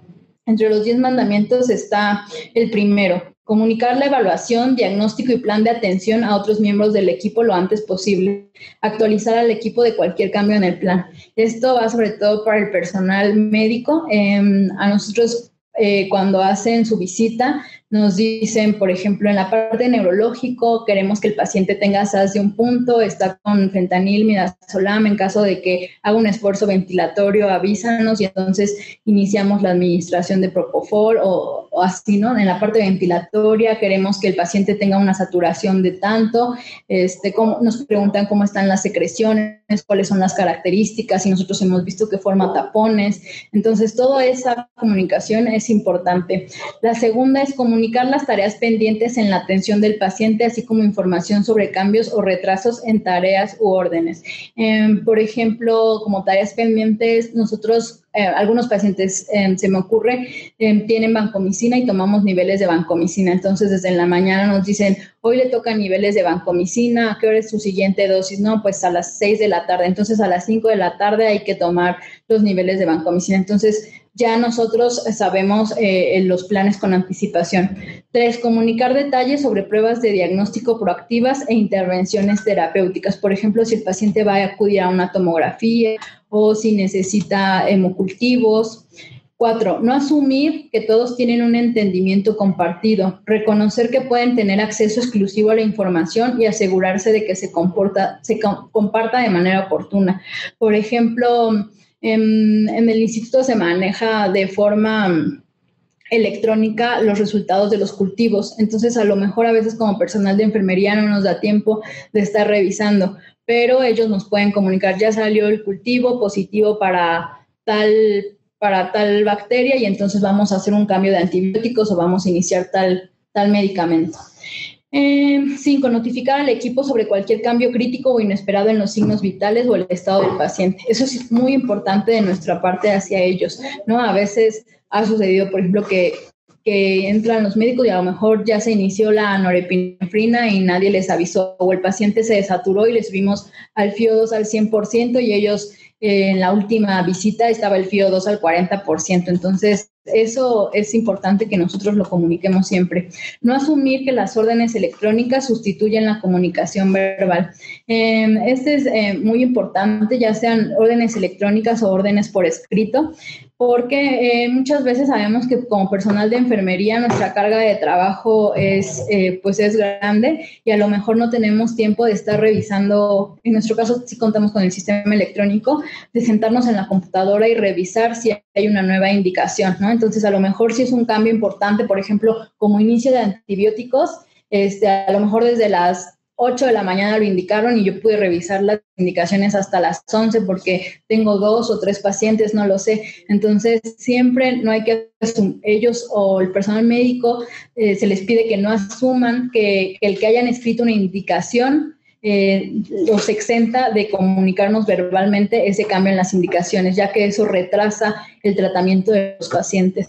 Entre los 10 mandamientos está el primero: comunicar la evaluación, diagnóstico y plan de atención a otros miembros del equipo lo antes posible. Actualizar al equipo de cualquier cambio en el plan. Esto va sobre todo para el personal médico. A nosotros, cuando hacen su visita, nos dicen, por ejemplo, en la parte neurológico, queremos que el paciente tenga SAS de un punto, está con fentanil, midazolam, en caso de que haga un esfuerzo ventilatorio, avísanos y entonces iniciamos la administración de Propofol o así, ¿no? En la parte ventilatoria queremos que el paciente tenga una saturación de tanto, nos preguntan cómo están las secreciones, cuáles son las características y nosotros hemos visto que forma tapones. Entonces, toda esa comunicación es importante. La segunda es comunicar las tareas pendientes en la atención del paciente, así como información sobre cambios o retrasos en tareas u órdenes. Por ejemplo, como tareas pendientes, nosotros, algunos pacientes, se me ocurre, tienen vancomicina y tomamos niveles de vancomicina. Entonces, desde la mañana nos dicen, hoy le tocan niveles de vancomicina, ¿a qué hora es su siguiente dosis? No, pues a las 6 de la tarde. Entonces, a las 5 de la tarde hay que tomar los niveles de vancomicina. Entonces, ya nosotros sabemos los planes con anticipación. 3, comunicar detalles sobre pruebas de diagnóstico proactivas e intervenciones terapéuticas. Por ejemplo, si el paciente va a acudir a una tomografía o si necesita hemocultivos. 4, no asumir que todos tienen un entendimiento compartido. Reconocer que pueden tener acceso exclusivo a la información y asegurarse de que se comparta de manera oportuna. Por ejemplo, en el instituto se maneja de forma electrónica los resultados de los cultivos. Entonces, a lo mejor a veces como personal de enfermería no nos da tiempo de estar revisando, pero ellos nos pueden comunicar, ya salió el cultivo positivo para tal bacteria y entonces vamos a hacer un cambio de antibióticos o vamos a iniciar tal medicamento. 5, notificar al equipo sobre cualquier cambio crítico o inesperado en los signos vitales o el estado del paciente. Eso es muy importante de nuestra parte hacia ellos, ¿no? A veces ha sucedido, por ejemplo, que entran los médicos y a lo mejor ya se inició la norepinefrina y nadie les avisó, o el paciente se desaturó y le subimos al FiO2 al 100% y ellos en la última visita estaba el FiO2 al 40%. Entonces, eso es importante que nosotros lo comuniquemos siempre. No asumir que las órdenes electrónicas sustituyen la comunicación verbal. Este es muy importante, ya sean órdenes electrónicas o órdenes por escrito, porque muchas veces sabemos que como personal de enfermería nuestra carga de trabajo es grande y a lo mejor no tenemos tiempo de estar revisando. En nuestro caso sí contamos con el sistema electrónico, de sentarnos en la computadora y revisar si hay una nueva indicación, ¿no? Entonces, a lo mejor si es un cambio importante, por ejemplo, como inicio de antibióticos, a lo mejor desde las 8 de la mañana lo indicaron y yo pude revisar las indicaciones hasta las 11 porque tengo 2 o 3 pacientes, no lo sé. Entonces, siempre no hay que ellos o el personal médico se les pide que no asuman que el que hayan escrito una indicación los exenta de comunicarnos verbalmente ese cambio en las indicaciones, ya que eso retrasa el tratamiento de los pacientes.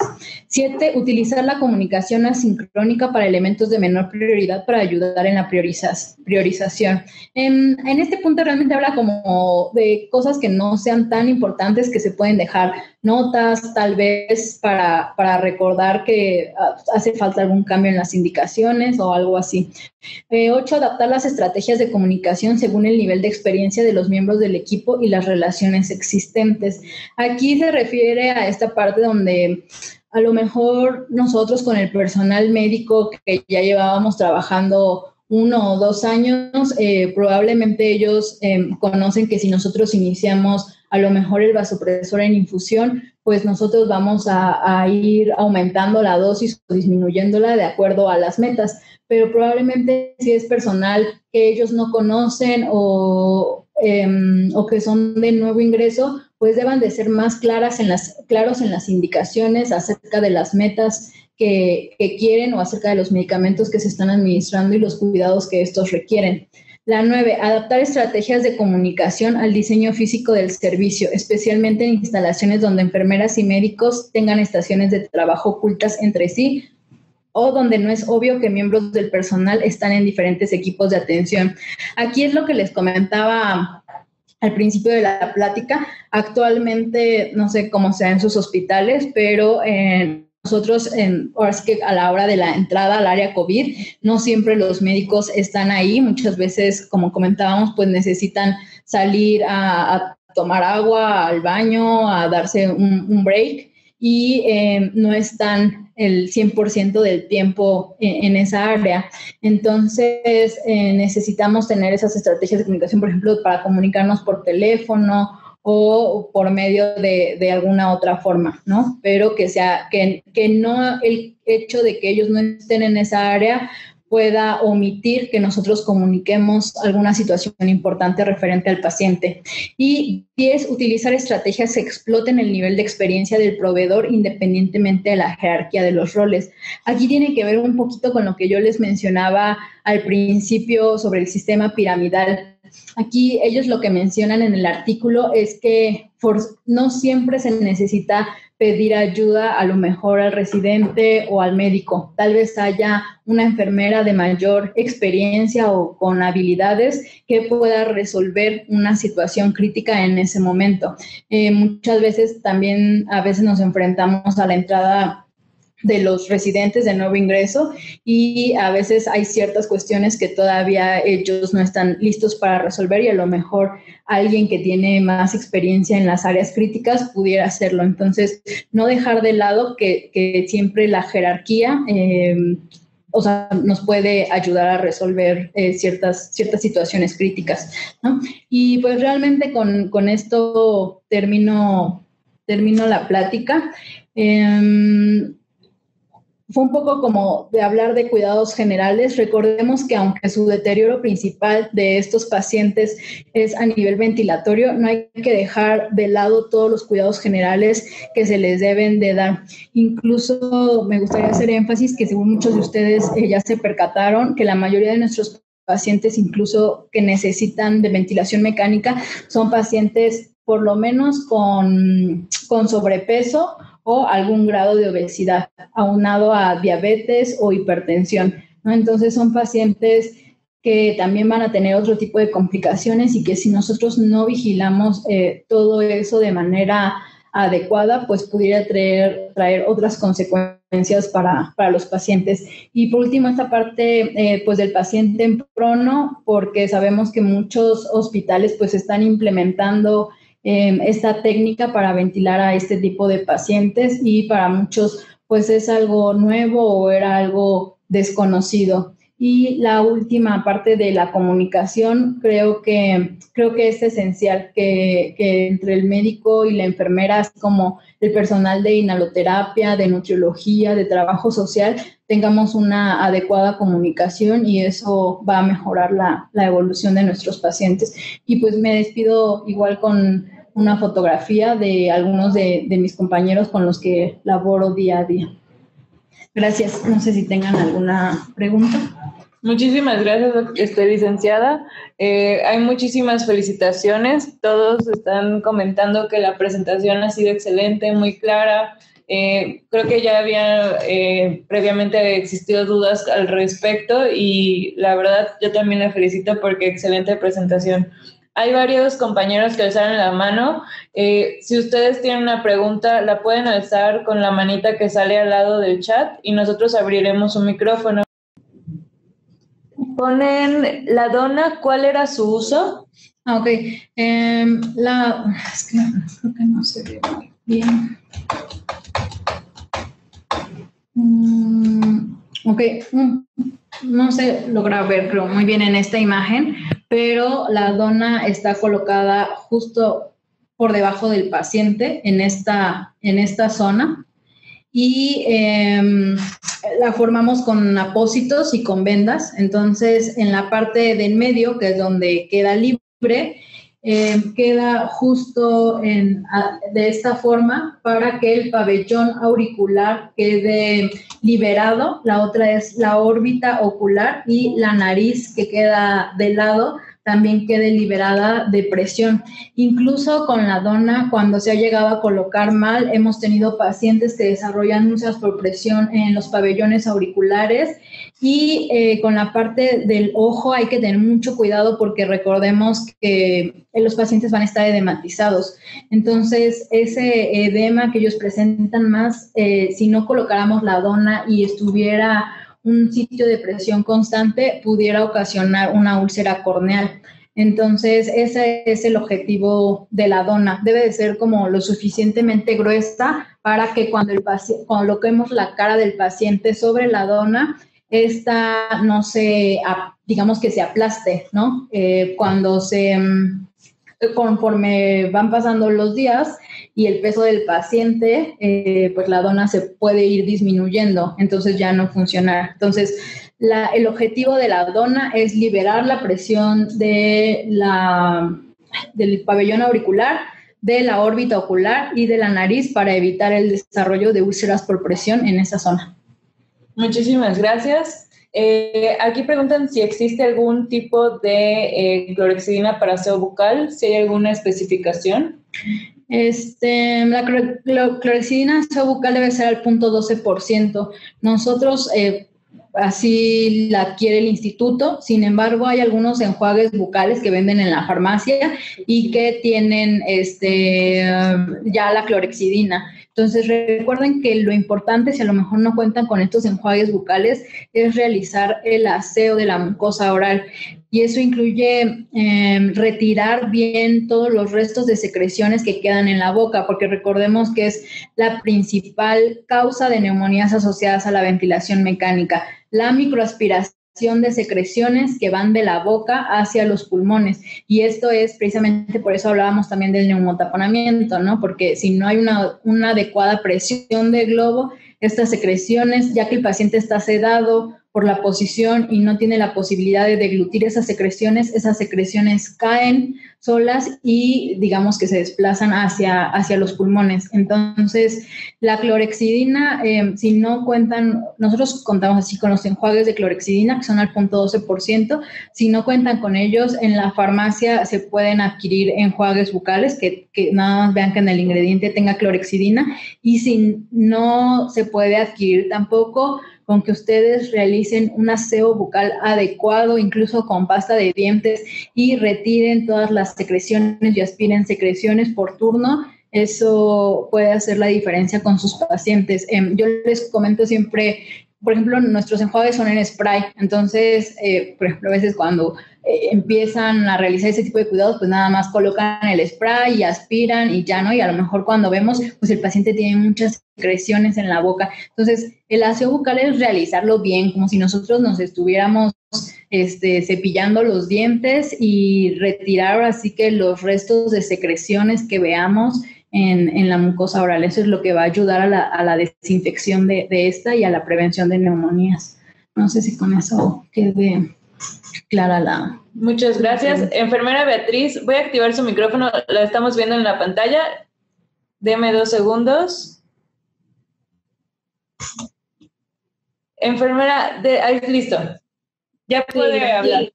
7, utilizar la comunicación asincrónica para elementos de menor prioridad para ayudar en la priorización. En este punto realmente habla como de cosas que no sean tan importantes, que se pueden dejar notas, tal vez para recordar que hace falta algún cambio en las indicaciones o algo así. 8, adaptar las estrategias de comunicación según el nivel de experiencia de los miembros del equipo y las relaciones existentes. Aquí se refiere a esta parte donde a lo mejor nosotros con el personal médico que ya llevábamos trabajando 1 o 2 años, probablemente ellos conocen que si nosotros iniciamos a lo mejor el vasopresor en infusión, pues nosotros vamos a ir aumentando la dosis o disminuyéndola de acuerdo a las metas, pero probablemente si es personal que ellos no conocen o que son de nuevo ingreso, pues deban de ser más claros en las indicaciones acerca de las metas que quieren o acerca de los medicamentos que se están administrando y los cuidados que estos requieren. La 9, adaptar estrategias de comunicación al diseño físico del servicio, especialmente en instalaciones donde enfermeras y médicos tengan estaciones de trabajo ocultas entre sí o donde no es obvio que miembros del personal están en diferentes equipos de atención. Aquí es lo que les comentaba al principio de la plática. Actualmente, no sé cómo sea en sus hospitales, pero nosotros, ahora sí que a la hora de la entrada al área COVID, no siempre los médicos están ahí. Muchas veces, como comentábamos, pues necesitan salir a tomar agua, al baño, a darse un break y no están el 100% del tiempo en esa área. Entonces, necesitamos tener esas estrategias de comunicación, por ejemplo, para comunicarnos por teléfono o por medio de alguna otra forma, ¿no? Pero que no el hecho de que ellos no estén en esa área pueda omitir que nosotros comuniquemos alguna situación importante referente al paciente. Y 10, utilizar estrategias que exploten el nivel de experiencia del proveedor independientemente de la jerarquía de los roles. Aquí tiene que ver un poquito con lo que yo les mencionaba al principio sobre el sistema piramidal. Aquí ellos lo que mencionan en el artículo es que no siempre se necesita pedir ayuda a lo mejor al residente o al médico. Tal vez haya una enfermera de mayor experiencia o con habilidades que pueda resolver una situación crítica en ese momento. Muchas veces también a veces nos enfrentamos a la entrada de los residentes de nuevo ingreso y a veces hay ciertas cuestiones que todavía ellos no están listos para resolver y a lo mejor alguien que tiene más experiencia en las áreas críticas pudiera hacerlo. Entonces, no dejar de lado que siempre la jerarquía nos puede ayudar a resolver ciertas situaciones críticas, ¿no? Y pues realmente con esto termino la plática. Fue un poco como de hablar de cuidados generales. Recordemos que aunque su deterioro principal de estos pacientes es a nivel ventilatorio, no hay que dejar de lado todos los cuidados generales que se les deben de dar. Incluso me gustaría hacer énfasis que según muchos de ustedes ya se percataron que la mayoría de nuestros pacientes, incluso que necesitan de ventilación mecánica, son pacientes por lo menos con sobrepeso o algún grado de obesidad, aunado a diabetes o hipertensión, ¿no? Entonces son pacientes que también van a tener otro tipo de complicaciones y que si nosotros no vigilamos todo eso de manera adecuada, pues pudiera traer otras consecuencias para los pacientes. Y por último, esta parte pues del paciente en prono, porque sabemos que muchos hospitales pues están implementando esta técnica para ventilar a este tipo de pacientes y para muchos pues es algo nuevo o era algo desconocido. Y la última parte de la comunicación, creo que es esencial que entre el médico y la enfermera, así como el personal de inhaloterapia, de nutriología, de trabajo social, tengamos una adecuada comunicación y eso va a mejorar la evolución de nuestros pacientes. Y pues me despido igual con una fotografía de algunos de mis compañeros con los que laboro día a día. Gracias. No sé si tengan alguna pregunta. Muchísimas gracias, licenciada. Hay muchísimas felicitaciones. Todos están comentando que la presentación ha sido excelente, muy clara. Creo que ya había previamente existido dudas al respecto y la verdad yo también la felicito porque excelente presentación. Hay varios compañeros que alzaron la mano. Si ustedes tienen una pregunta, la pueden alzar con la manita que sale al lado del chat y nosotros abriremos un micrófono. Ponen la dona, ¿cuál era su uso? Ok. Es que creo que no se ve muy bien. Ok. no se logra ver, creo, muy bien en esta imagen, pero la dona está colocada justo por debajo del paciente en esta zona y la formamos con apósitos y con vendas. Entonces, en la parte del medio, que es donde queda libre, queda justo de esta forma para que el pabellón auricular quede liberado. La otra es la órbita ocular y la nariz que queda de lado también quede liberada de presión. Incluso con la dona, cuando se ha llegado a colocar mal, hemos tenido pacientes que desarrollan úlceras por presión en los pabellones auriculares y con la parte del ojo hay que tener mucho cuidado porque recordemos que los pacientes van a estar edematizados. Entonces, ese edema que ellos presentan más, si no colocáramos la dona y estuviera un sitio de presión constante, pudiera ocasionar una úlcera corneal. Entonces, ese es el objetivo de la dona. Debe de ser como lo suficientemente gruesa para que cuando coloquemos la cara del paciente sobre la dona, esta no se, digamos que se aplaste, ¿no? Conforme van pasando los días y el peso del paciente, pues la dona se puede ir disminuyendo, entonces ya no funciona. Entonces, el objetivo de la dona es liberar la presión del pabellón auricular, de la órbita ocular y de la nariz para evitar el desarrollo de úlceras por presión en esa zona. Muchísimas gracias. Aquí preguntan si existe algún tipo de clorhexidina para aseo bucal, si hay alguna especificación. La clorhexidina aseo bucal debe ser al 0.12%. Nosotros así la adquiere el instituto. Sin embargo, hay algunos enjuagues bucales que venden en la farmacia y que tienen ya la clorhexidina. Entonces, recuerden que lo importante, si a lo mejor no cuentan con estos enjuagues bucales, es realizar el aseo de la mucosa oral. Y eso incluye retirar bien todos los restos de secreciones que quedan en la boca, porque recordemos que es la principal causa de neumonías asociadas a la ventilación mecánica, la microaspiración de secreciones que van de la boca hacia los pulmones. Y esto es precisamente por eso hablábamos también del neumotaponamiento, ¿no? Porque si no hay una adecuada presión del globo, estas secreciones, ya que el paciente está sedado por la posición y no tiene la posibilidad de deglutir esas secreciones caen solas y digamos que se desplazan hacia los pulmones. Entonces, la clorhexidina, si no cuentan, nosotros contamos así con los enjuagues de clorhexidina, que son al 0.12%, si no cuentan con ellos, en la farmacia se pueden adquirir enjuagues bucales que nada más vean que en el ingrediente tenga clorhexidina, y si no se puede adquirir tampoco, con que ustedes realicen un aseo bucal adecuado, incluso con pasta de dientes, y retiren todas las secreciones y aspiren secreciones por turno, eso puede hacer la diferencia con sus pacientes. Yo les comento siempre, por ejemplo, nuestros enjuagues son en spray, entonces, por ejemplo, a veces cuando empiezan a realizar ese tipo de cuidados, pues nada más colocan el spray y aspiran y ya, ¿no? Y a lo mejor cuando vemos, pues el paciente tiene muchas secreciones en la boca. Entonces, el aseo bucal es realizarlo bien, como si nosotros nos estuviéramos cepillando los dientes y retirar así que los restos de secreciones que veamos en la mucosa oral. Eso es lo que va a ayudar a la desinfección de esta y a la prevención de neumonías. No sé si con eso quede clara la... Muchas gracias. Enfermera Beatriz, voy a activar su micrófono, la estamos viendo en la pantalla. Deme 2 segundos. Enfermera, listo. Ya puede hablar.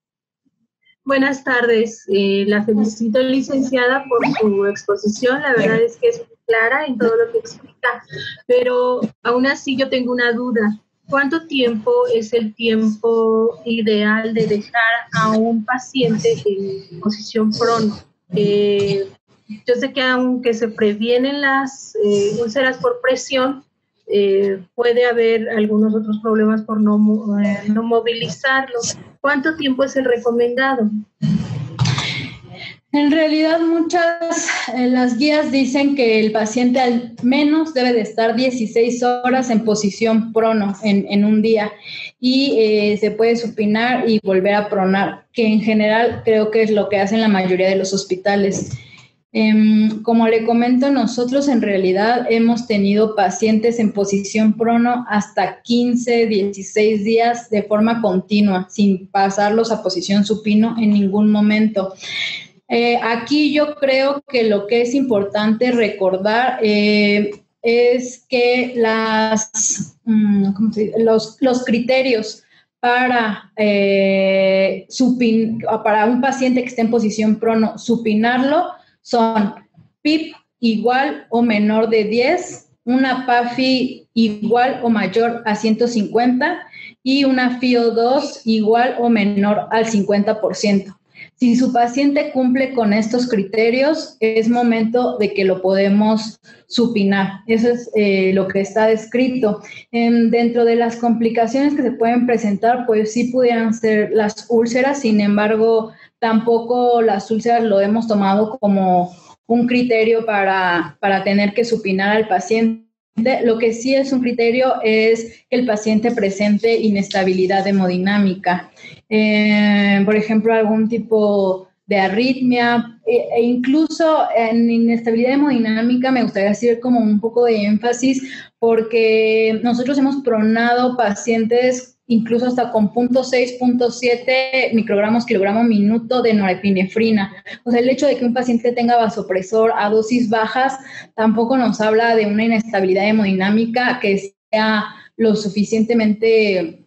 Buenas tardes. La felicito, licenciada, por su exposición. La verdad es que es muy clara en todo lo que explica, pero aún así yo tengo una duda. ¿Cuánto tiempo es el tiempo ideal de dejar a un paciente en posición prono? Yo sé que aunque se previenen las úlceras por presión, puede haber algunos otros problemas por no movilizarlos. ¿Cuánto tiempo es el recomendado? En realidad las guías dicen que el paciente al menos debe de estar 16 horas en posición prono en un día y se puede supinar y volver a pronar, que en general creo que es lo que hacen la mayoría de los hospitales. Como le comento, nosotros en realidad hemos tenido pacientes en posición prono hasta 15, 16 días de forma continua, sin pasarlos a posición supino en ningún momento. Aquí yo creo que lo que es importante recordar es que los criterios para un paciente que esté en posición prono, supinarlo, son PIP igual o menor de 10, una PAFI igual o mayor a 150 y una FiO2 igual o menor al 50%. Si su paciente cumple con estos criterios, es momento de que lo podemos supinar. Eso es lo que está descrito. Dentro de las complicaciones que se pueden presentar, pues sí pudieran ser las úlceras, sin embargo, tampoco las úlceras lo hemos tomado como un criterio para tener que supinar al paciente. Lo que sí es un criterio es que el paciente presente inestabilidad hemodinámica. Por ejemplo, algún tipo de arritmia e incluso en inestabilidad hemodinámica me gustaría hacer como un poco de énfasis porque nosotros hemos pronado pacientes incluso hasta con 0.6, 0.7 microgramos kilogramo minuto de norepinefrina. O sea, el hecho de que un paciente tenga vasopresor a dosis bajas tampoco nos habla de una inestabilidad hemodinámica que sea lo suficientemente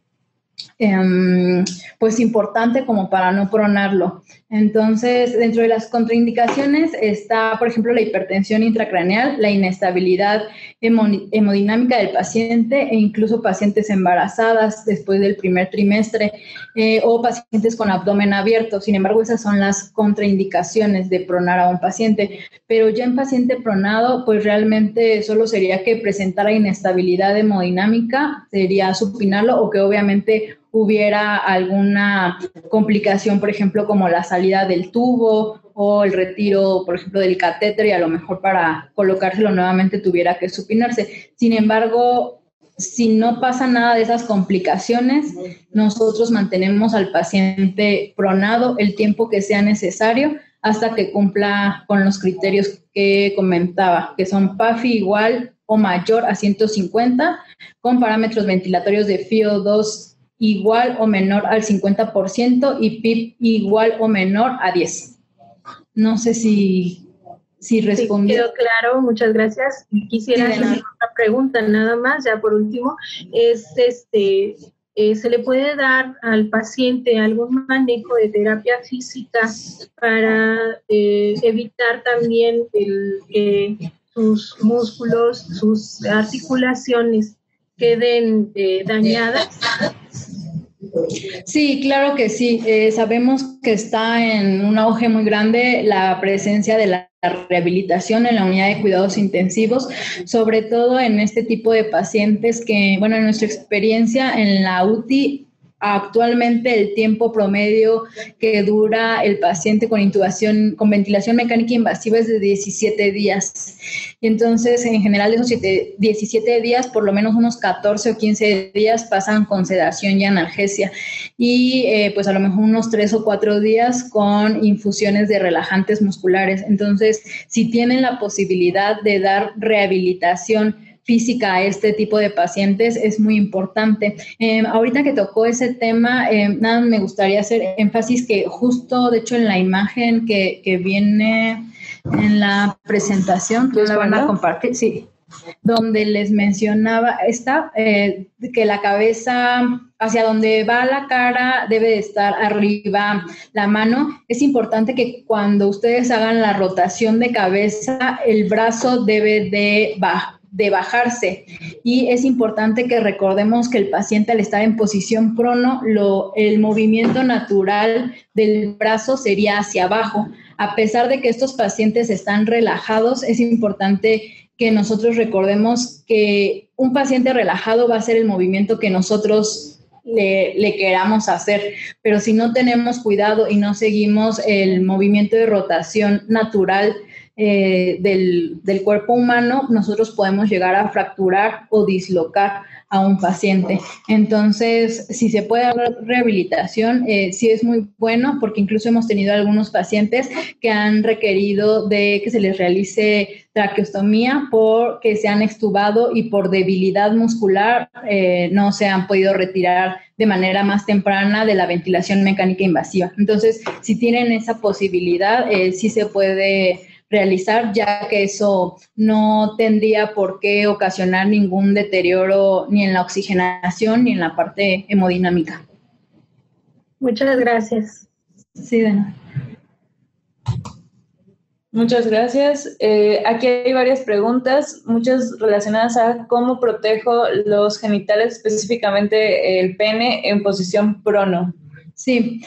pues importante como para no pronarlo. Entonces, dentro de las contraindicaciones está, por ejemplo, la hipertensión intracraneal, la inestabilidad hemodinámica del paciente e incluso pacientes embarazadas después del primer trimestre o pacientes con abdomen abierto. Sin embargo, esas son las contraindicaciones de pronar a un paciente. Pero ya en paciente pronado, pues realmente solo sería que presentara inestabilidad hemodinámica, sería supinarlo o que obviamente hubiera alguna complicación, por ejemplo, como la salida del tubo o el retiro, por ejemplo, del catéter y a lo mejor para colocárselo nuevamente tuviera que supinarse. Sin embargo, si no pasa nada de esas complicaciones, nosotros mantenemos al paciente pronado el tiempo que sea necesario hasta que cumpla con los criterios que comentaba, que son PAFI igual o mayor a 150, con parámetros ventilatorios de FiO2 igual o menor al 50% y PIP igual o menor a 10. No sé si respondí. Sí, quedó claro, muchas gracias. Quisiera hacer una pregunta nada más, ya por último, ¿se le puede dar al paciente algún manejo de terapia física para evitar también que sus músculos, sus articulaciones queden dañadas? Sí, claro que sí. Sabemos que está en un auge muy grande la presencia de la rehabilitación en la unidad de cuidados intensivos, sobre todo en este tipo de pacientes que, bueno, en nuestra experiencia en la UTI, actualmente el tiempo promedio que dura el paciente con intubación, con ventilación mecánica invasiva es de 17 días. Y entonces, en general, de esos 17 días, por lo menos unos 14 o 15 días pasan con sedación y analgesia. Y pues a lo mejor unos 3 o 4 días con infusiones de relajantes musculares. Entonces, si tienen la posibilidad de dar rehabilitación física a este tipo de pacientes es muy importante. Ahorita que tocó ese tema, nada, me gustaría hacer énfasis que justo, de hecho, en la imagen que viene en la presentación, que la van a compartir, sí, donde les mencionaba que la cabeza, hacia donde va la cara, debe de estar arriba la mano. Es importante que cuando ustedes hagan la rotación de cabeza, el brazo debe de bajarse, y es importante que recordemos que el paciente al estar en posición prono, el movimiento natural del brazo sería hacia abajo. A pesar de que estos pacientes están relajados, es importante que nosotros recordemos que un paciente relajado va a hacer el movimiento que nosotros le queramos hacer, pero si no tenemos cuidado y no seguimos el movimiento de rotación natural del cuerpo humano, nosotros podemos llegar a fracturar o dislocar a un paciente. Entonces, si se puede haber rehabilitación, sí es muy bueno, porque incluso hemos tenido algunos pacientes que han requerido de que se les realice traqueostomía porque se han extubado y por debilidad muscular no se han podido retirar de manera más temprana de la ventilación mecánica invasiva. Entonces, si tienen esa posibilidad, sí se puede realizar, ya que eso no tendría por qué ocasionar ningún deterioro ni en la oxigenación ni en la parte hemodinámica. Muchas gracias. Sí, de nada. Muchas gracias. Aquí hay varias preguntas, muchas relacionadas a cómo protejo los genitales, específicamente el pene, en posición prono. Sí,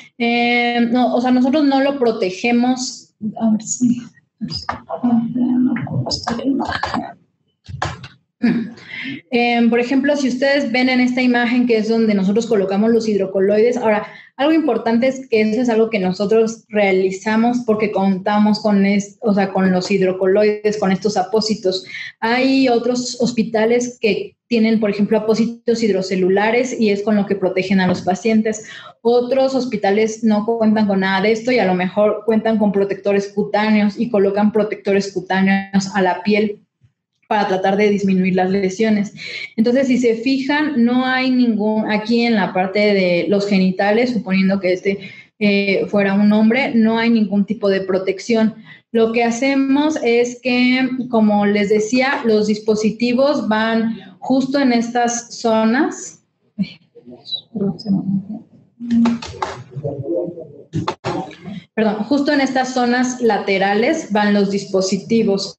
no, o sea, nosotros no lo protegemos. A ver si... por ejemplo, si ustedes ven en esta imagen que es donde nosotros colocamos los hidrocoloides, ahora, algo importante es que eso es algo que nosotros realizamos porque contamos con los hidrocoloides, con estos apósitos. Hay otros hospitales que tienen, por ejemplo, apósitos hidrocelulares y es con lo que protegen a los pacientes. Otros hospitales no cuentan con nada de esto y a lo mejor cuentan con protectores cutáneos y colocan protectores cutáneos a la piel para tratar de disminuir las lesiones. Entonces, si se fijan, no hay aquí en la parte de los genitales, suponiendo que fuera un hombre, no hay ningún tipo de protección. Lo que hacemos es que, como les decía, los dispositivos van justo en estas zonas. Justo en estas zonas laterales van los dispositivos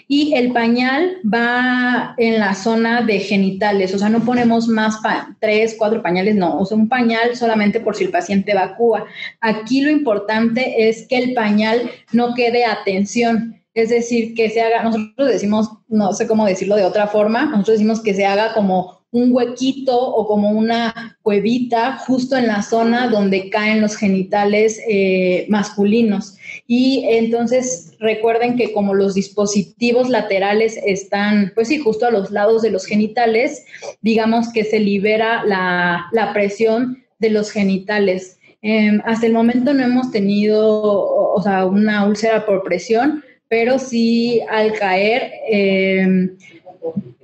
y el pañal va en la zona de genitales, o sea, no ponemos más 3, 4 pañales, no, o sea, un pañal solamente por si el paciente evacúa. Aquí lo importante es que el pañal no quede a tensión, es decir, que se haga, nosotros decimos, no sé cómo decirlo de otra forma, nosotros decimos que se haga como un huequito o como una cuevita justo en la zona donde caen los genitales masculinos. Y entonces recuerden que como los dispositivos laterales están, pues sí, justo a los lados de los genitales, digamos que se libera la presión de los genitales. Hasta el momento no hemos tenido, o sea, una úlcera por presión, pero sí al caer,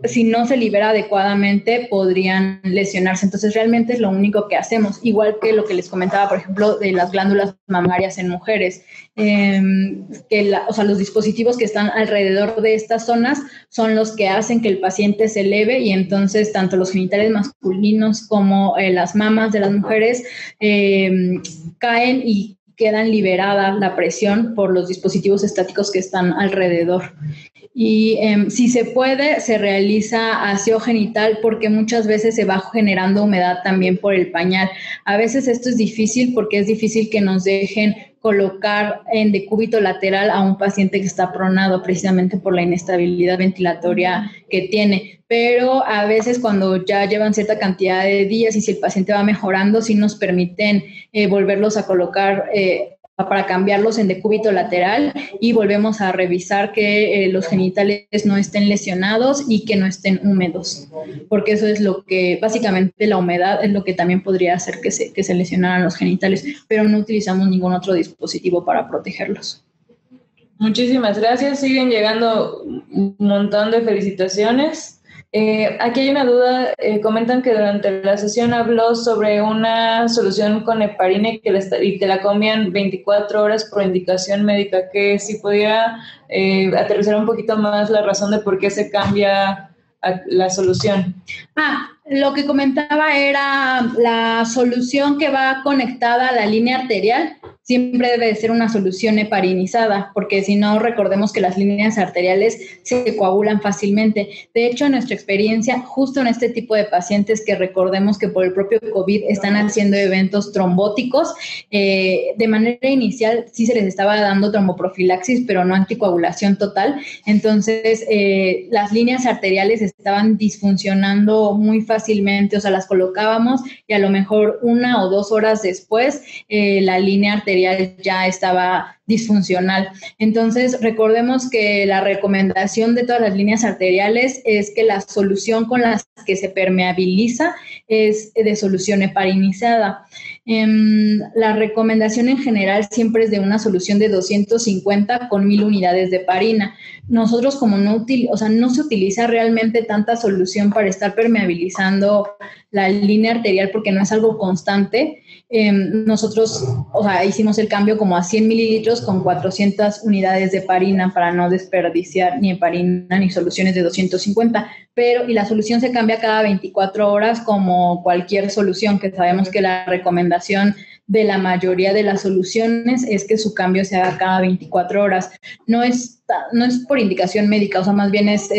si no se libera adecuadamente, podrían lesionarse. Entonces, realmente es lo único que hacemos. Igual que lo que les comentaba, por ejemplo, de las glándulas mamarias en mujeres. Los dispositivos que están alrededor de estas zonas son los que hacen que el paciente se eleve y entonces tanto los genitales masculinos como las mamas de las mujeres caen y quedan liberada la presión por los dispositivos estáticos que están alrededor. Y si se puede, se realiza aseo genital porque muchas veces se va generando humedad también por el pañal. A veces esto es difícil porque es difícil que nos dejen colocar en decúbito lateral a un paciente que está pronado precisamente por la inestabilidad ventilatoria que tiene. Pero a veces cuando ya llevan cierta cantidad de días y si el paciente va mejorando, sí nos permiten volverlos a colocar para cambiarlos en decúbito lateral y volvemos a revisar que los genitales no estén lesionados y que no estén húmedos, porque eso es lo que, básicamente la humedad es lo que también podría hacer que se lesionaran los genitales, pero no utilizamos ningún otro dispositivo para protegerlos. Muchísimas gracias, siguen llegando un montón de felicitaciones. Aquí hay una duda, comentan que durante la sesión habló sobre una solución con heparina y te la comían 24 horas por indicación médica, que si pudiera aterrizar un poquito más la razón de por qué se cambia la solución. Lo que comentaba era la solución que va conectada a la línea arterial, siempre debe ser una solución heparinizada, porque si no, recordemos que las líneas arteriales se coagulan fácilmente. De hecho, en nuestra experiencia, justo en este tipo de pacientes que recordemos que por el propio COVID están haciendo eventos trombóticos, de manera inicial sí se les estaba dando tromboprofilaxis, pero no anticoagulación total. Entonces, las líneas arteriales estaban disfuncionando muy fácilmente fácilmente, o sea, las colocábamos y a lo mejor 1 o 2 horas después la línea arterial ya estaba disfuncional. Entonces, recordemos que la recomendación de todas las líneas arteriales es que la solución con la que se permeabiliza es de solución heparinizada. La recomendación en general siempre es de una solución de 250 con 1000 unidades de heparina. Nosotros como no se utiliza realmente tanta solución para estar permeabilizando la línea arterial porque no es algo constante. Nosotros, hicimos el cambio como a 100 mililitros con 400 unidades de heparina para no desperdiciar ni heparina ni soluciones de 250, y la solución se cambia cada 24 horas como cualquier solución, que sabemos que la recomendación de la mayoría de las soluciones es que su cambio se haga cada 24 horas. No es por indicación médica, más bien es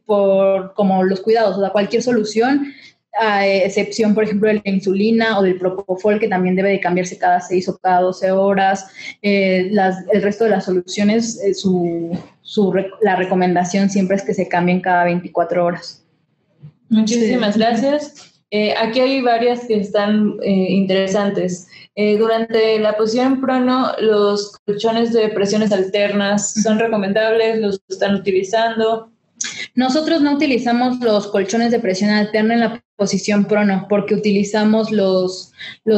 por como los cuidados, cualquier solución, a excepción, por ejemplo, de la insulina o del propofol, que también debe de cambiarse cada 6 o cada 12 horas. El resto de las soluciones, la recomendación siempre es que se cambien cada 24 horas. Muchísimas gracias. Aquí hay varias que están interesantes. Durante la posición prono, ¿los colchones de presiones alternas son recomendables? ¿Los están utilizando? Nosotros no utilizamos los colchones de presión alterna en la posición prono porque utilizamos los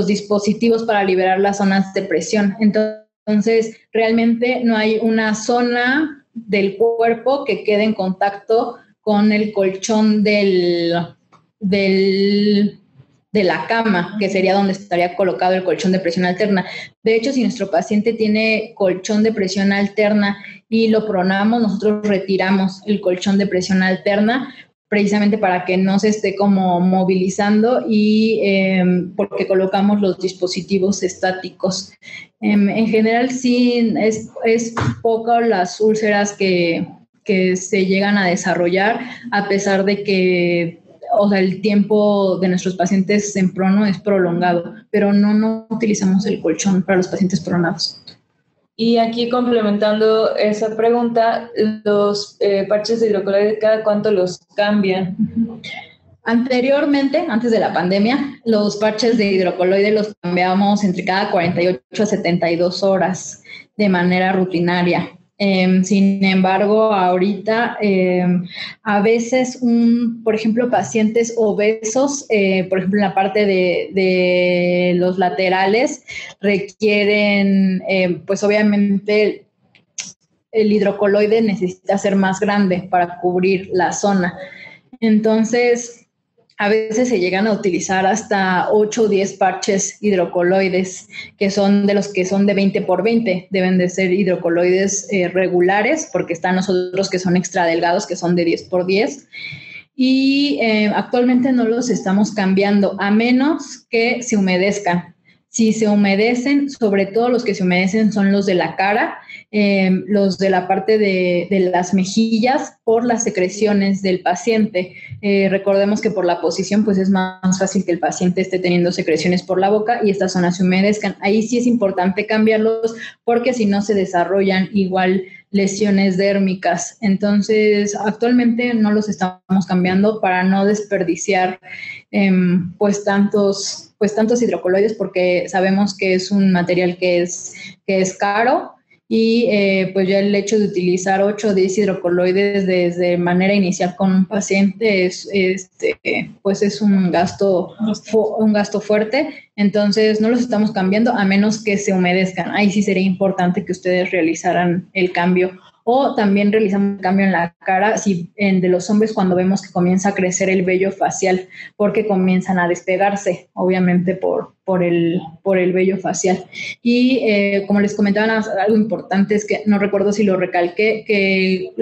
dispositivos para liberar las zonas de presión. Entonces, realmente no hay una zona del cuerpo que quede en contacto con el colchón de la cama, que sería donde estaría colocado el colchón de presión alterna. De hecho, si nuestro paciente tiene colchón de presión alterna y lo pronamos, nosotros retiramos el colchón de presión alterna precisamente para que no se esté como movilizando y porque colocamos los dispositivos estáticos. En general, sí, es poco las úlceras que se llegan a desarrollar, a pesar de que el tiempo de nuestros pacientes en prono es prolongado, pero no utilizamos el colchón para los pacientes pronados. Y aquí complementando esa pregunta, los parches de hidrocoloide, ¿cada cuánto los cambian? Anteriormente, antes de la pandemia, los parches de hidrocoloide los cambiábamos entre cada 48 a 72 horas de manera rutinaria. Sin embargo, ahorita a veces, por ejemplo, pacientes obesos, por ejemplo, en la parte de los laterales, requieren, pues obviamente, el hidrocoloide necesita ser más grande para cubrir la zona. Entonces, a veces se llegan a utilizar hasta 8 o 10 parches hidrocoloides, que son de los que son de 20 por 20. Deben de ser hidrocoloides regulares, porque están los otros que son extra delgados, que son de 10 por 10. Y actualmente no los estamos cambiando, a menos que se humedezcan. Si se humedecen, sobre todo los que se humedecen son los de la cara, los de la parte de las mejillas, por las secreciones del paciente. Recordemos que por la posición pues es más fácil que el paciente esté teniendo secreciones por la boca y estas zonas se humedezcan. Ahí sí es importante cambiarlos porque si no se desarrollan igual lesiones dérmicas. Entonces, actualmente no los estamos cambiando para no desperdiciar pues tantos hidrocoloides, porque sabemos que es un material que es caro y pues ya el hecho de utilizar 8 o 10 hidrocoloides desde manera inicial con un paciente pues es un gasto fuerte. Entonces no los estamos cambiando a menos que se humedezcan. Ahí sí sería importante que ustedes realizaran el cambio. O también realizamos el cambio en la cara de los hombres cuando vemos que comienza a crecer el vello facial, porque comienzan a despegarse, obviamente, por el vello facial. Y como les comentaba, algo importante es que, no recuerdo si lo recalqué, que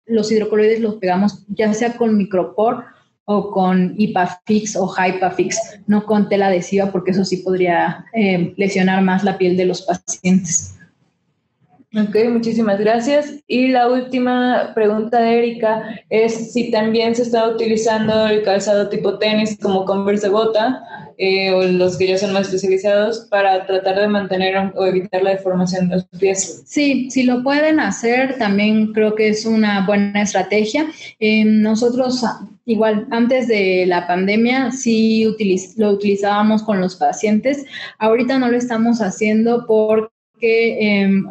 los hidrocoloides los pegamos ya sea con micropor o con Ipafix o Hypafix, no con tela adhesiva, porque eso sí podría lesionar más la piel de los pacientes. Ok, muchísimas gracias. Y la última pregunta de Erika es si también se está utilizando el calzado tipo tenis como Converse de bota o los que ya son más especializados para tratar de mantener o evitar la deformación de los pies. Sí, si lo pueden hacer, también creo que es una buena estrategia. Nosotros, igual, antes de la pandemia, sí lo utilizábamos con los pacientes. Ahorita no lo estamos haciendo porque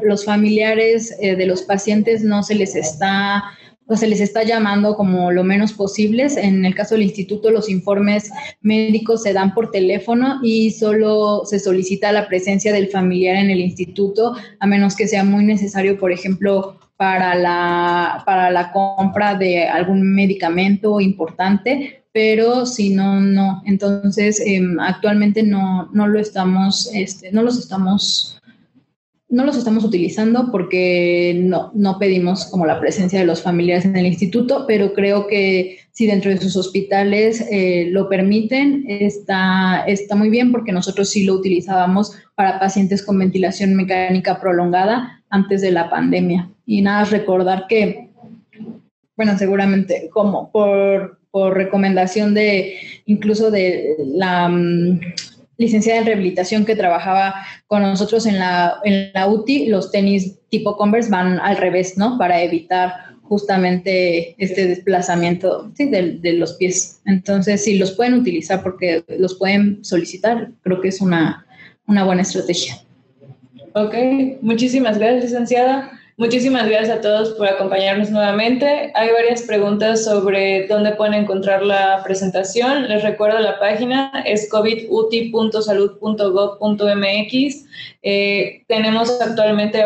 los familiares de los pacientes no se les está llamando como lo menos posibles. En el caso del instituto, los informes médicos se dan por teléfono y solo se solicita la presencia del familiar en el instituto, a menos que sea muy necesario, por ejemplo, para la compra de algún medicamento importante, pero si no, no. Entonces, actualmente no los estamos utilizando porque no pedimos como la presencia de los familiares en el instituto, pero creo que si dentro de sus hospitales lo permiten, está muy bien, porque nosotros sí lo utilizábamos para pacientes con ventilación mecánica prolongada antes de la pandemia. Y nada, recordar que, bueno, seguramente como por recomendación incluso de la licenciada en rehabilitación que trabajaba con nosotros en la UTI, los tenis tipo Converse van al revés, ¿no? Para evitar justamente este desplazamiento, sí, de los pies. Entonces, sí, los pueden utilizar porque los pueden solicitar. Creo que es una buena estrategia. Ok, muchísimas gracias, licenciada. Muchísimas gracias a todos por acompañarnos nuevamente. Hay varias preguntas sobre dónde pueden encontrar la presentación. Les recuerdo la página, es coviduti.salud.gov.mx. Tenemos actualmente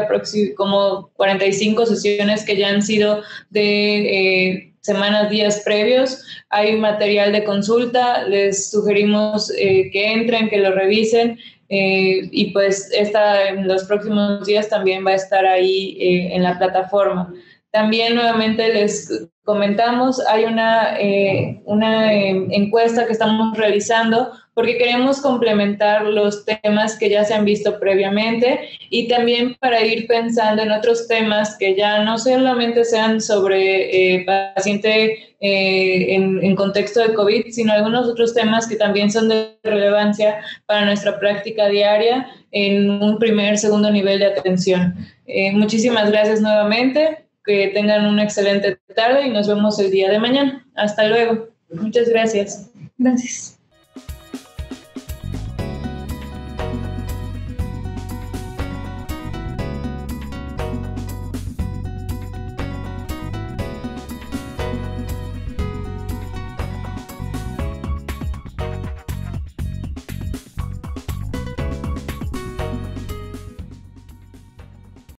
como 45 sesiones que ya han sido de semanas, días previos. Hay material de consulta. Les sugerimos que entren, que lo revisen. Y pues en los próximos días también va a estar ahí en la plataforma. También nuevamente les comentamos, hay una encuesta que estamos realizando porque queremos complementar los temas que ya se han visto previamente y también para ir pensando en otros temas que ya no solamente sean sobre paciente en contexto de COVID, sino algunos otros temas que también son de relevancia para nuestra práctica diaria en un segundo nivel de atención. Muchísimas gracias nuevamente. Que tengan una excelente tarde y nos vemos el día de mañana. Hasta luego. Muchas gracias. Gracias.